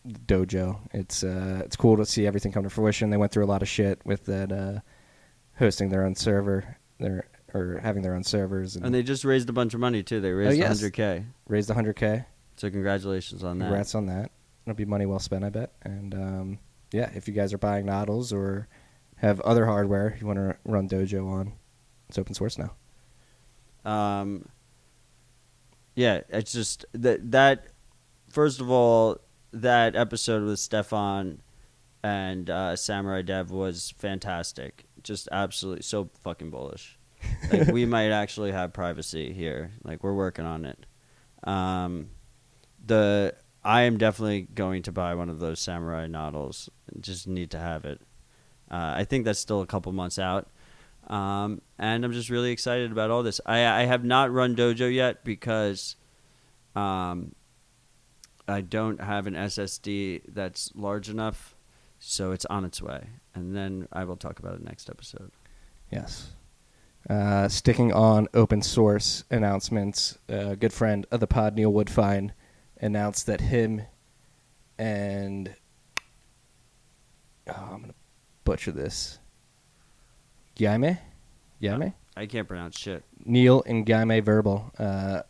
A: Dojo. It's cool to see everything come to fruition. They went through a lot of shit with that hosting their own server, having their own servers,
B: and they just raised a bunch of money too. They raised $100K.
A: Raised $100K.
B: So congratulations on that.
A: Congrats on that. It'll be money well spent, I bet. And yeah, if you guys are buying Noddles or have other hardware you want to run Dojo on, it's open source now.
B: Yeah, it's just that. First of all, that episode with Stefan and Samurai Dev was fantastic. Just absolutely so fucking bullish. Like, we might actually have privacy here. Like, we're working on it. I am definitely going to buy one of those Samurai Noddles. Just need to have it. I think that's still a couple months out. And I'm just really excited about all this. I have not run Dojo yet because I don't have an SSD that's large enough, so it's on its way. And then I will talk about it next episode.
A: Yes. Sticking on open source announcements, a good friend of the pod, Neil Woodfine, announced that him and I'm going to butcher this. Jaime?
B: I can't pronounce shit.
A: Neil and Jaime Verbal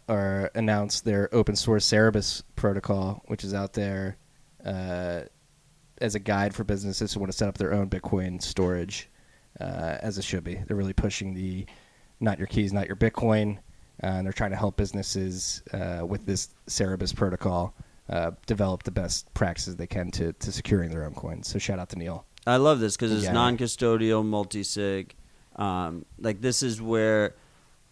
A: are announced their open source Cerebus protocol, which is out there as a guide for businesses who want to set up their own Bitcoin storage, as it should be. They're really pushing the not your keys, not your Bitcoin, and they're trying to help businesses with this Cerebus protocol develop the best practices they can to securing their own coins. So shout out to Neil.
B: I love this because it's non-custodial, multi-sig. Like, this is where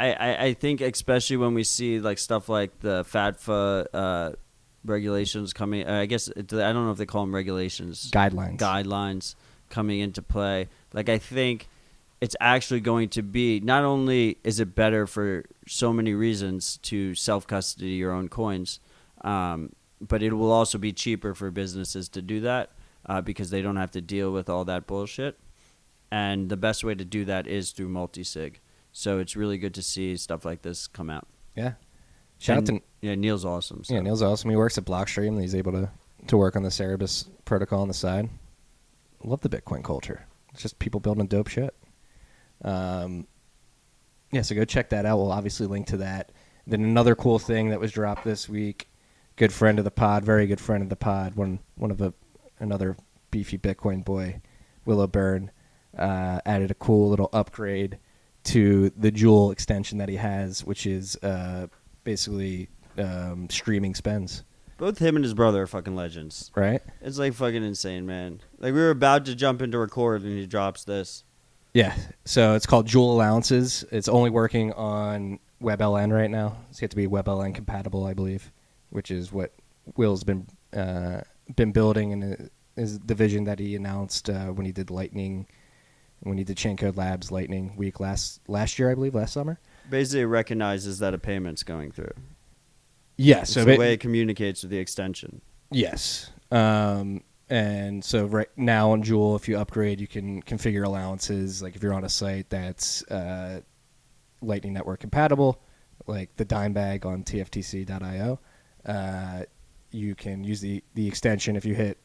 B: I think especially when we see like stuff like the FATFA regulations coming, I don't know if they call them regulations, guidelines coming into play. Like I think it's actually going to be, not only is it better for so many reasons to self-custody your own coins, but it will also be cheaper for businesses to do that because they don't have to deal with all that bullshit. And the best way to do that is through multi-sig. So it's really good to see stuff like this come out.
A: Yeah. Shout out to
B: Neil's awesome. So.
A: Yeah, Neil's awesome. He works at Blockstream and he's able to work on the Cerebus protocol on the side. Love the Bitcoin culture. It's just people building dope shit. So go check that out. We'll obviously link to that. Then another cool thing that was dropped this week, good friend of the pod, very good friend of the pod, another beefy Bitcoin boy, Willow Byrne, added a cool little upgrade to the Joule extension that he has, which is basically streaming spends.
B: Both him and his brother are fucking legends.
A: Right?
B: It's like fucking insane, man. Like we were about to jump into record and he drops this.
A: Yeah. So it's called Joule Allowances. It's only working on WebLN right now. So you have to be WebLN compatible, I believe, which is what Will's been building, and is the vision that he announced when he did Lightning. When he did Chaincode Labs Lightning Week last year, I believe, last summer.
B: Basically recognizes that a payment's going through.
A: Yes.
B: So the way it communicates with the extension.
A: Yes. And so right now on Joule, if you upgrade, you can configure allowances. Like if you're on a site that's Lightning Network compatible, like the dime bag on tftc.io, you can use the extension. If you hit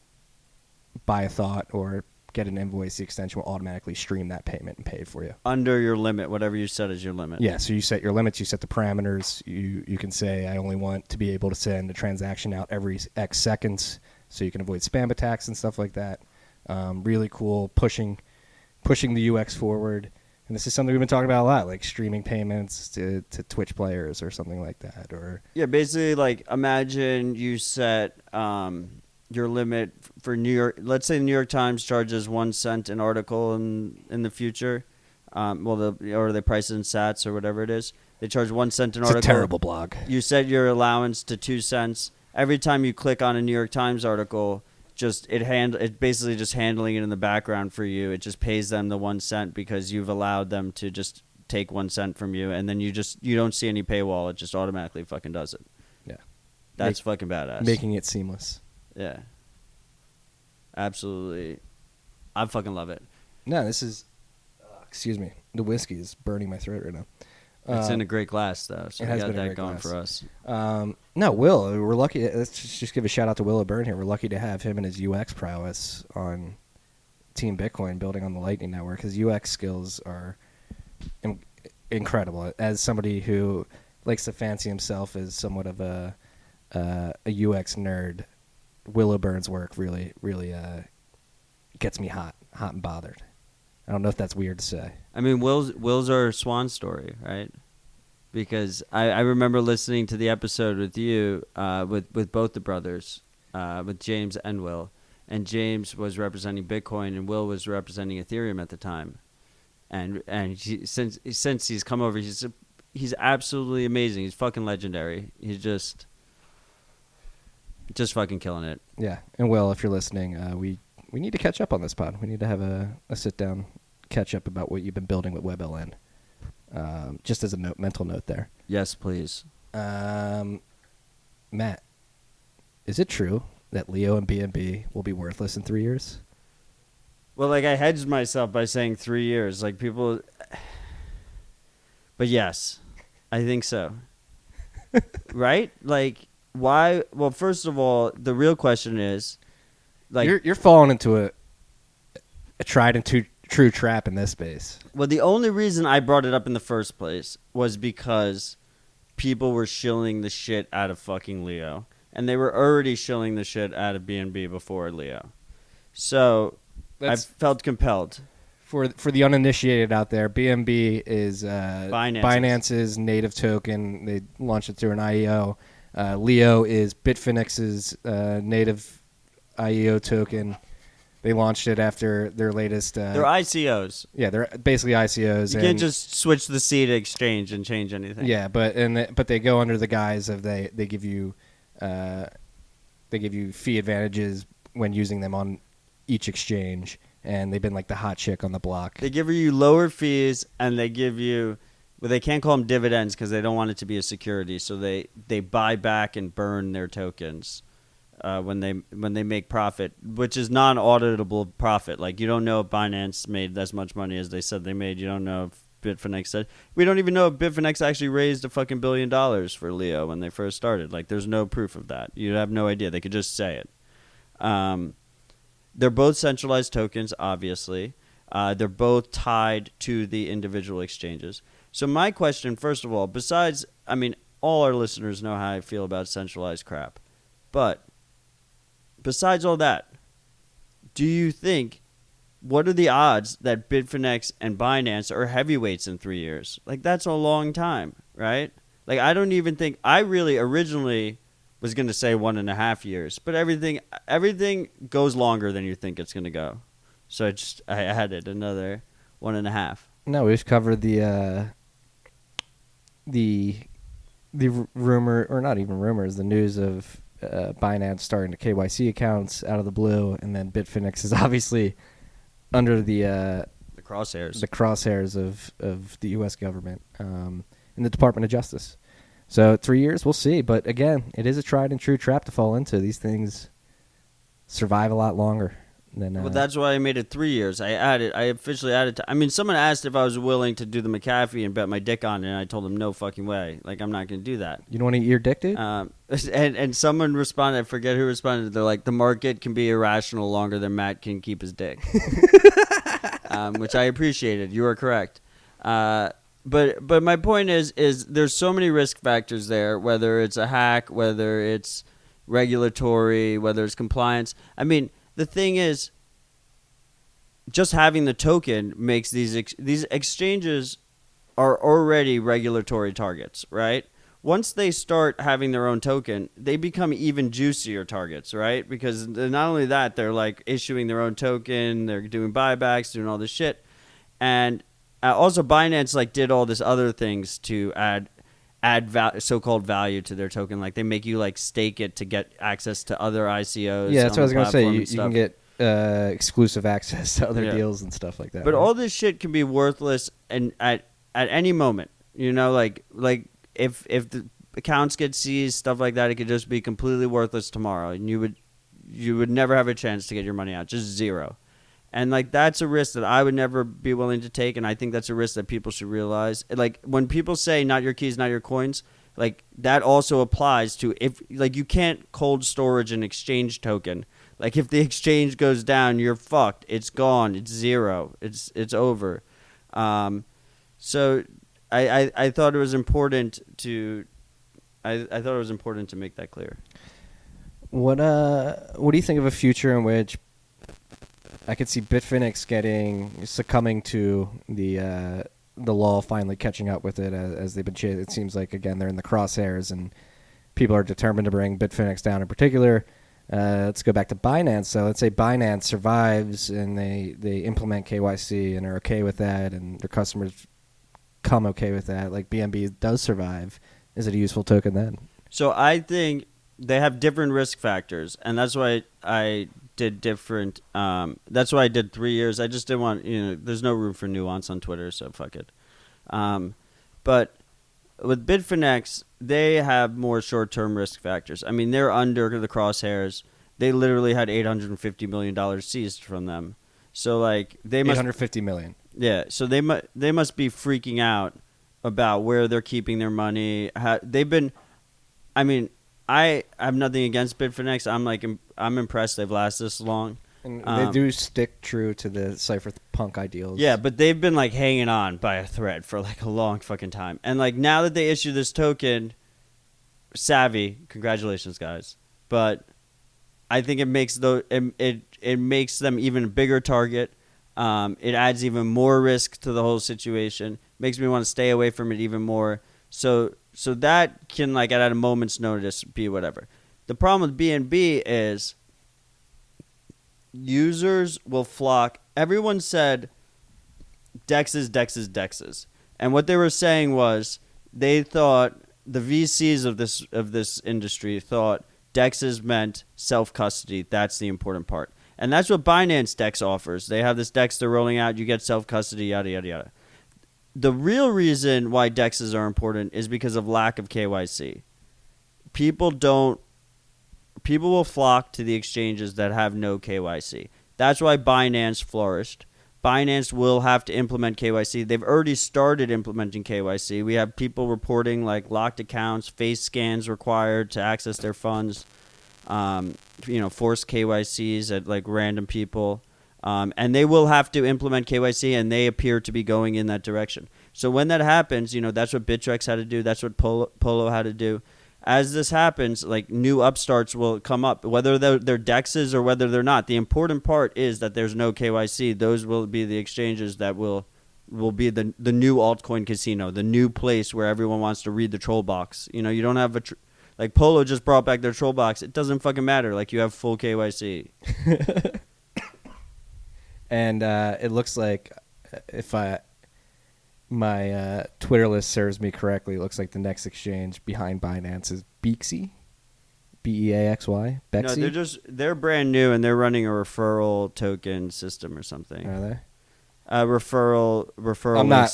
A: buy a thought or get an invoice, the extension will automatically stream that payment and pay it for you.
B: Under your limit, whatever you set as your limit.
A: Yeah, so you set your limits, you set the parameters. You can say, I only want to be able to send a transaction out every X seconds, so you can avoid spam attacks and stuff like that. Really cool, pushing the UX forward. And this is something we've been talking about a lot, like streaming payments to Twitch players or something like that. Or
B: yeah, basically, like imagine you set your limit for New York. Let's say the New York Times charges 1 cent an article in the future. Or they price it in sats or whatever it is. They charge 1 cent an article.
A: It's a terrible blog.
B: You set your allowance to 2 cents. Every time you click on a New York Times article, it basically just handling it in the background for you. It just pays them the 1 cent because you've allowed them to just take 1 cent from you, and then you don't see any paywall. It just automatically fucking does it.
A: Yeah,
B: that's fucking badass.
A: Making it seamless.
B: Yeah, absolutely. I fucking love it.
A: No, this is. Excuse me. The whiskey is burning my throat right now.
B: It's in a great glass, though, so we got that going for us.
A: No, Will, we're lucky. Let's just give a shout out to Willow Byrne here. We're lucky to have him and his UX prowess on Team Bitcoin building on the Lightning Network. His UX skills are incredible. As somebody who likes to fancy himself as somewhat of a UX nerd, Willow Byrne's work really gets me hot and bothered. I don't know if that's weird to say. I
B: mean, Will's our swan story, right? Because I remember listening to the episode with you, with both the brothers, with James and Will. And James was representing Bitcoin and Will was representing Ethereum at the time. And since he's come over, he's absolutely amazing. He's fucking legendary. He's just fucking killing it.
A: Yeah. And Will, if you're listening, we need to catch up on this pod. We need to have a sit-down catch-up about what you've been building with WebLN. Just as a mental note there.
B: Yes, please.
A: Matt, is it true that Leo and BNB will be worthless in 3 years?
B: Well, like I hedged myself by saying 3 years. Like people... But yes, I think so. Right? Like, why? Well, first of all, the real question is... Like,
A: you're falling into a tried and true trap in this space.
B: Well, the only reason I brought it up in the first place was because people were shilling the shit out of fucking Leo, and they were already shilling the shit out of BNB before Leo. So I felt compelled.
A: For the uninitiated out there, BNB is Binance's native token. They launched it through an IEO. Leo is Bitfinex's native IEO token. They launched it after their latest.
B: They're ICOs.
A: Yeah, they're basically ICOs.
B: You can't just switch the C to exchange and change anything.
A: Yeah, but they go under the guise of they give you fee advantages when using them on each exchange, and they've been like the hot chick on the block.
B: They give you lower fees, and they give you, well, they can't call them dividends because they don't want it to be a security. So they buy back and burn their tokens when they make profit, which is non-auditable profit. Like, you don't know if Binance made as much money as they said they made. You don't know if Bitfinex said. We don't even know if Bitfinex actually raised a fucking $1 billion for Leo when they first started. Like, there's no proof of that. You have no idea. They could just say it. They're both centralized tokens, obviously. They're both tied to the individual exchanges. So my question, first of all, besides, I mean, all our listeners know how I feel about centralized crap. But besides all that, do you think, what are the odds that Bitfinex and Binance are heavyweights in 3 years? Like, that's a long time, right? Like, I don't even think, I really originally was going to say 1.5 years, but everything goes longer than you think it's going to go. So I added another 1.5.
A: No, we've covered the rumor, or not even rumors, the news of Binance starting to KYC accounts out of the blue, and then Bitfinex is obviously under the crosshairs of the U.S. government and the Department of Justice. So 3 years, we'll see. But again, it is a tried and true trap to fall into. These things survive a lot longer than.
B: Well, that's why I made it 3 years. I officially added. I mean, someone asked if I was willing to do the McAfee and bet my dick on it, and I told them no fucking way. Like, I'm not going to do that.
A: You don't want to eat your dick, dude?
B: And someone responded. I forget who responded. They're like, the market can be irrational longer than Matt can keep his dick, which I appreciated. You are correct. But my point is there's so many risk factors there, whether it's a hack, whether it's regulatory, whether it's compliance. I mean, the thing is, just having the token makes these exchanges are already regulatory targets, right? Once they start having their own token, they become even juicier targets, right? Because not only that, they're like issuing their own token, they're doing buybacks, doing all this shit, and also, Binance like did all this other things to add so-called value to their token. Like, they make you like stake it to get access to other ICOs.
A: Yeah, that's what I was gonna say. You can get exclusive access to other deals and stuff like that.
B: But all this shit can be worthless and at any moment. You know, like if the accounts get seized, stuff like that, it could just be completely worthless tomorrow, and you would never have a chance to get your money out, just zero. And, like, that's a risk that I would never be willing to take, and I think that's a risk that people should realize. Like, when people say not your keys, not your coins, like, that also applies to if, like, you can't cold storage an exchange token. Like, if the exchange goes down, you're fucked. It's gone. It's zero. It's over. So I thought it was important to make that clear.
A: What do you think of a future in which I could see Bitfinex succumbing to the law finally catching up with it as they've been chasing? It seems like, again, they're in the crosshairs and people are determined to bring Bitfinex down in particular. Let's go back to Binance. So let's say Binance survives and they implement KYC and are okay with that, and their customers come okay with that. Like, BNB does survive. Is it a useful token then?
B: So I think they have different risk factors, and that's why I did different. That's why I did 3 years. I just didn't want, there's no room for nuance on Twitter, so fuck it. But with Bitfinex, they have more short-term risk factors. I mean, they're under the crosshairs. They literally had $850 million seized from them. So, like, they must
A: $850 million.
B: Yeah. So they must be freaking out about where they're keeping their money. They've been. I mean, I have nothing against Bitfinex. I'm impressed they've lasted this long.
A: And they do stick true to the cypherpunk ideals.
B: Yeah, but they've been like hanging on by a thread for like a long fucking time. And like now that they issue this token, savvy, congratulations guys. But I think it makes it makes them even a bigger target. It adds even more risk to the whole situation. Makes me want to stay away from it even more. So that can, like, at a moment's notice, be whatever. The problem with BNB is users will flock. Everyone said DEXs, DEXs, DEXs. And what they were saying was they thought the VCs of this industry thought DEXs meant self-custody. That's the important part. And that's what Binance DEX offers. They have this DEX they're rolling out. You get self-custody, yada, yada, yada. The real reason why DEXs are important is because of lack of KYC. People will flock to the exchanges that have no KYC. That's why Binance flourished. Binance will have to implement KYC. They've already started implementing KYC. We have people reporting like locked accounts, face scans required to access their funds, forced KYCs at like random people. And they will have to implement KYC, and they appear to be going in that direction. So when that happens, that's what Bittrex had to do. That's what Polo had to do. As this happens, like new upstarts will come up, whether they're DEXs or whether they're not. The important part is that there's no KYC. Those will be the exchanges that will be the new altcoin casino, the new place where everyone wants to read the troll box. You don't have like Polo just brought back their troll box. It doesn't fucking matter. Like you have full KYC.
A: And it looks like if my Twitter list serves me correctly, it looks like the next exchange behind Binance is Beaxy, Beaxy. Bexy?
B: No, they're brand new and they're running a referral token system or something.
A: Are they?
B: Referral.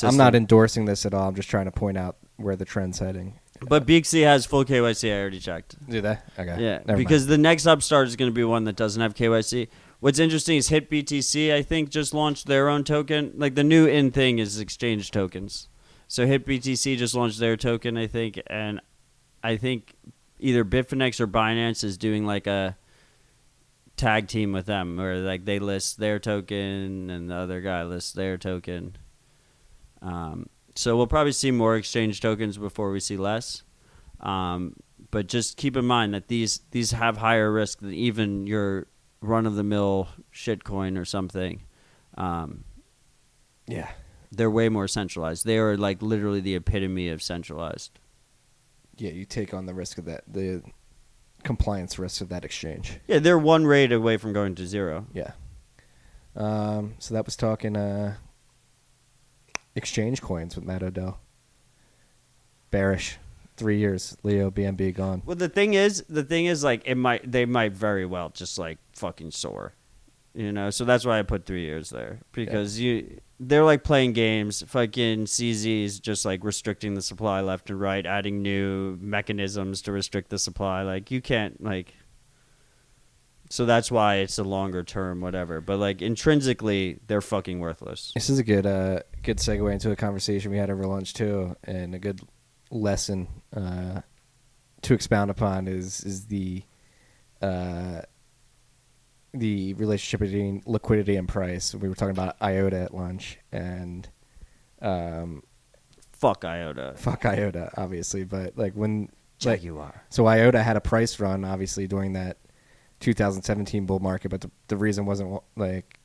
A: I'm not endorsing this at all. I'm just trying to point out where the trend's heading.
B: But Beaxy has full KYC. I already checked.
A: Do they? Okay.
B: Yeah,
A: Never
B: because
A: mind.
B: the next upstart is going to be one that doesn't have KYC. What's interesting is HitBTC, I think, just launched their own token. Like the new in thing is exchange tokens. So HitBTC just launched their token, I think, and I think either Bitfinex or Binance is doing like a tag team with them, or like they list their token and the other guy lists their token. So we'll probably see more exchange tokens before we see less. But just keep in mind that these have higher risk than even your run-of-the-mill shitcoin or something.
A: Yeah.
B: They're way more centralized. They are like literally the epitome of centralized.
A: Yeah, you take on the risk of that, the compliance risk of that exchange.
B: Yeah, they're one rate away from going to zero.
A: Yeah. So that was talking exchange coins with Matt Odell. Bearish. 3 years. Leo BNB gone.
B: Well, the thing is like they might very well just like fucking soar. So that's why I put 3 years there, because they're like playing games. Fucking CZ's just like restricting the supply left and right, adding new mechanisms to restrict the supply. Like you can't like. So that's why it's a longer term, whatever. But like intrinsically, they're fucking worthless.
A: This is a good segue into a conversation we had over lunch too, and a good lesson to expound upon is the relationship between liquidity and price. We were talking about IOTA at lunch, and
B: fuck IOTA,
A: obviously. But like when
B: Jaguar.
A: So IOTA had a price run, obviously during that 2017 bull market, but the reason wasn't like.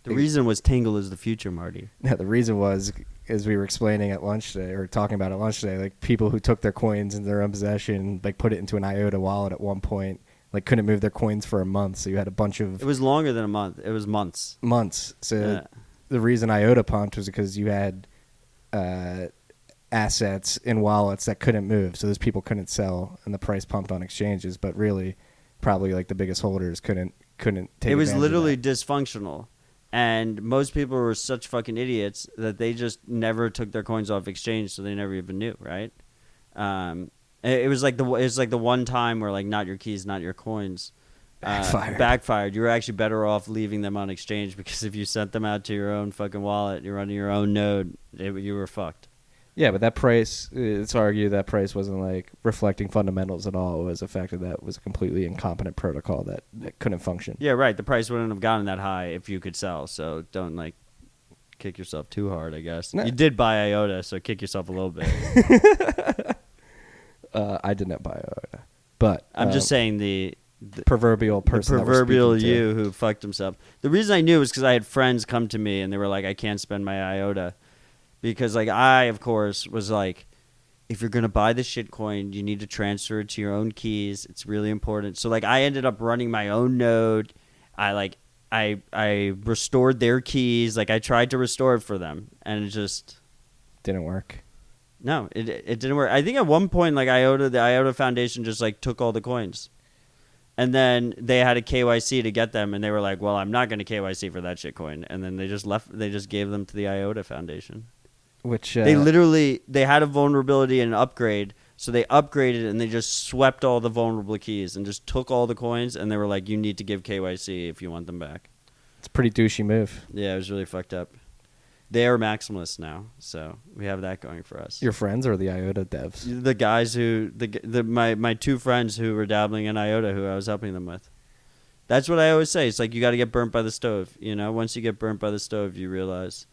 B: The reason was Tangle is the future, Marty.
A: Yeah, the reason was, as we were explaining at lunch today, or talking about at lunch today, like people who took their coins in their own possession, like put it into an IOTA wallet at one point, like couldn't move their coins for a month. So you had a bunch of.
B: It was longer than a month. It was months.
A: So the reason IOTA pumped was because you had assets in wallets that couldn't move. So those people couldn't sell, and the price pumped on exchanges. But really, probably like the biggest holders couldn't take.
B: It was literally dysfunctional. And most people were such fucking idiots that they just never took their coins off exchange, so they never even knew, right? It was like the one time where like not your keys, not your coins backfired. You were actually better off leaving them on exchange, because if you sent them out to your own fucking wallet, you're running your own node, you were fucked.
A: Yeah, but that price, it's argued that price wasn't like reflecting fundamentals at all. It was the fact that that was a completely incompetent protocol that couldn't function.
B: Yeah, right. The price wouldn't have gotten that high if you could sell. So don't like kick yourself too hard, I guess. No. You did buy IOTA, so kick yourself a little bit.
A: I did not buy IOTA, but
B: I'm just saying the
A: proverbial person,
B: the proverbial you who fucked himself. The reason I knew was because I had friends come to me and they were like, "I can't spend my IOTA." Because, like, I, of course, was like, if you're going to buy this shitcoin, you need to transfer it to your own keys. It's really important. So, like, I ended up running my own node. I restored their keys. Like I tried to restore it for them, and it just
A: didn't work.
B: No, it didn't work. I think at one point, like the IOTA Foundation just like took all the coins, and then they had a KYC to get them, and they were like, "Well, I'm not going to KYC for that shitcoin," and then they just left. They just gave them to the IOTA Foundation,
A: which
B: they had a vulnerability and an upgrade, so they upgraded and they just swept all the vulnerable keys and just took all the coins, and they were like, "You need to give KYC if you want them back."
A: It's a pretty douchey move.
B: Yeah, it was really fucked up. They are maximalists now, so we have that going for us.
A: Your friends or the IOTA devs?
B: The guys who my two friends who were dabbling in IOTA, who I was helping them with. That's what I always say. It's like you got to get burnt by the stove. You know, once you get burnt by the stove, you realize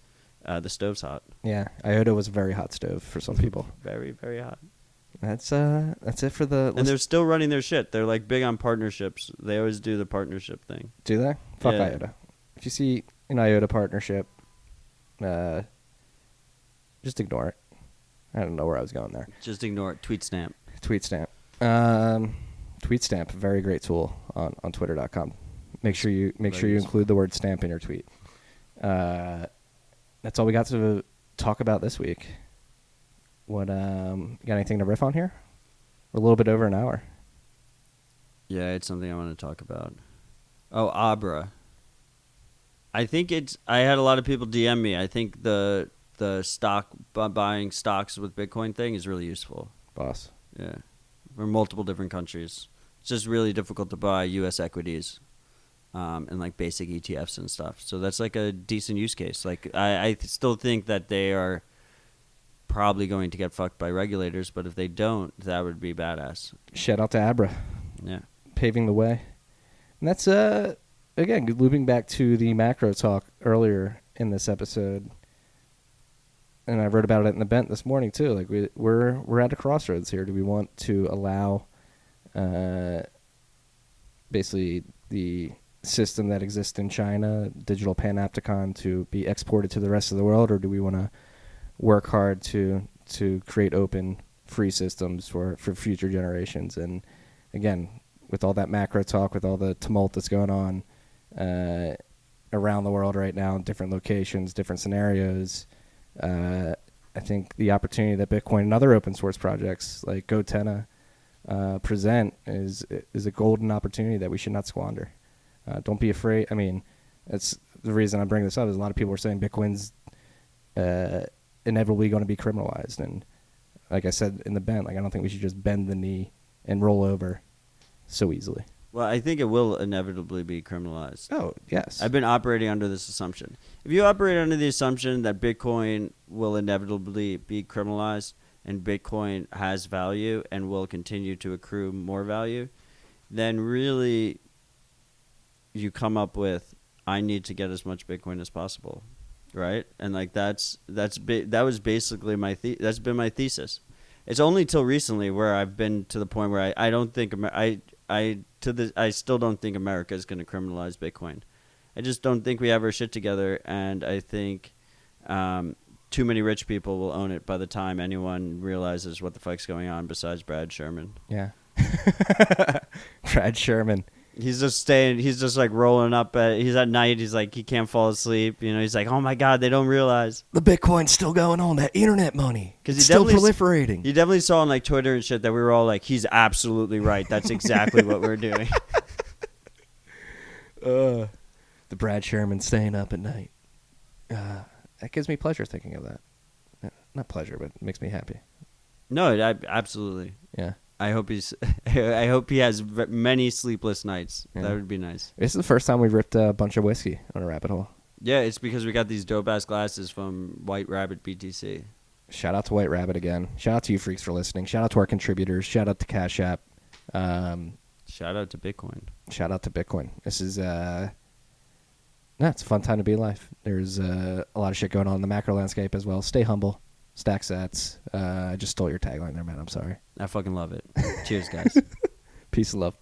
B: the stove's hot.
A: Yeah, IOTA was a very hot stove for some people.
B: Very, very hot.
A: That's it for the.
B: And they're still running their shit. They're like big on partnerships. They always do the partnership thing.
A: Do they? Fuck
B: yeah.
A: IOTA. If you see an IOTA partnership, just ignore it. I don't know where I was going there.
B: Just ignore it. Tweet stamp.
A: TweetStamp, a very great tool on Twitter.com. Make sure you include the word stamp in your tweet. That's all we got to talk about this week. What you got anything to riff on here? We're a little bit over an hour.
B: Yeah, it's something I want to talk about. Oh, Abra. I think I had a lot of people DM me. I think the stock buying stocks with Bitcoin thing is really useful.
A: Boss.
B: Yeah. For multiple different countries. It's just really difficult to buy US equities and like basic ETFs and stuff. So that's like a decent use case. Like I still think that they are probably going to get fucked by regulators, but if they don't, that would be badass.
A: Shout out to Abra.
B: Yeah.
A: Paving the way. And that's again, looping back to the macro talk earlier in this episode, and I wrote about it in the Bent this morning too. Like we're at a crossroads here. Do we want to allow, basically the system that exists in China, digital panopticon, to be exported to the rest of the world, or do we want to work hard to create open, free systems for future generations? And again, with all that macro talk, with all the tumult that's going on around the world right now in different locations, different scenarios, I think the opportunity that Bitcoin and other open source projects like Gotenna present is a golden opportunity that we should not squander. Don't be afraid. I mean, that's the reason I bring this up, is a lot of people are saying Bitcoin's inevitably going to be criminalized. And like I said in the Bent, like I don't think we should just bend the knee and roll over so easily.
B: Well, I think it will inevitably be criminalized.
A: Oh, yes.
B: I've been operating under this assumption. If you operate under the assumption that Bitcoin will inevitably be criminalized and Bitcoin has value and will continue to accrue more value, then really you come up with, I need to get as much Bitcoin as possible, right? And like that was basically that's been my thesis. It's only till recently where I've been to the point where I don't think I still don't think America is going to criminalize Bitcoin. I just don't think we have our shit together, and I think too many rich people will own it by the time anyone realizes what the fuck's going on besides Brad Sherman.
A: Yeah. Brad Sherman.
B: He's just like rolling up he's at night, he's like, he can't fall asleep, you know, he's like, oh my god, they don't realize
A: the Bitcoin's still going on, that internet money,
B: because
A: he's still proliferating.
B: You definitely saw on like Twitter and shit that we were all like, he's absolutely right, that's exactly what we're doing.
A: The Brad Sherman staying up at night, that gives me pleasure thinking of that. Not pleasure, but it makes me happy.
B: No, absolutely.
A: Yeah.
B: I hope he has many sleepless nights. Yeah. That would be nice.
A: This is the first time we've ripped a bunch of whiskey on a rabbit hole.
B: Yeah, it's because we got these dope-ass glasses from White Rabbit BTC.
A: Shout out to White Rabbit again. Shout out to you freaks for listening. Shout out to our contributors. Shout out to Cash App.
B: Shout out to Bitcoin.
A: Shout out to Bitcoin. This is it's a fun time to be alive. There's a lot of shit going on in the macro landscape as well. Stay humble. Stack sats. I just stole your tagline there, man. I'm sorry.
B: I fucking love it. Cheers, guys.
A: Peace and love.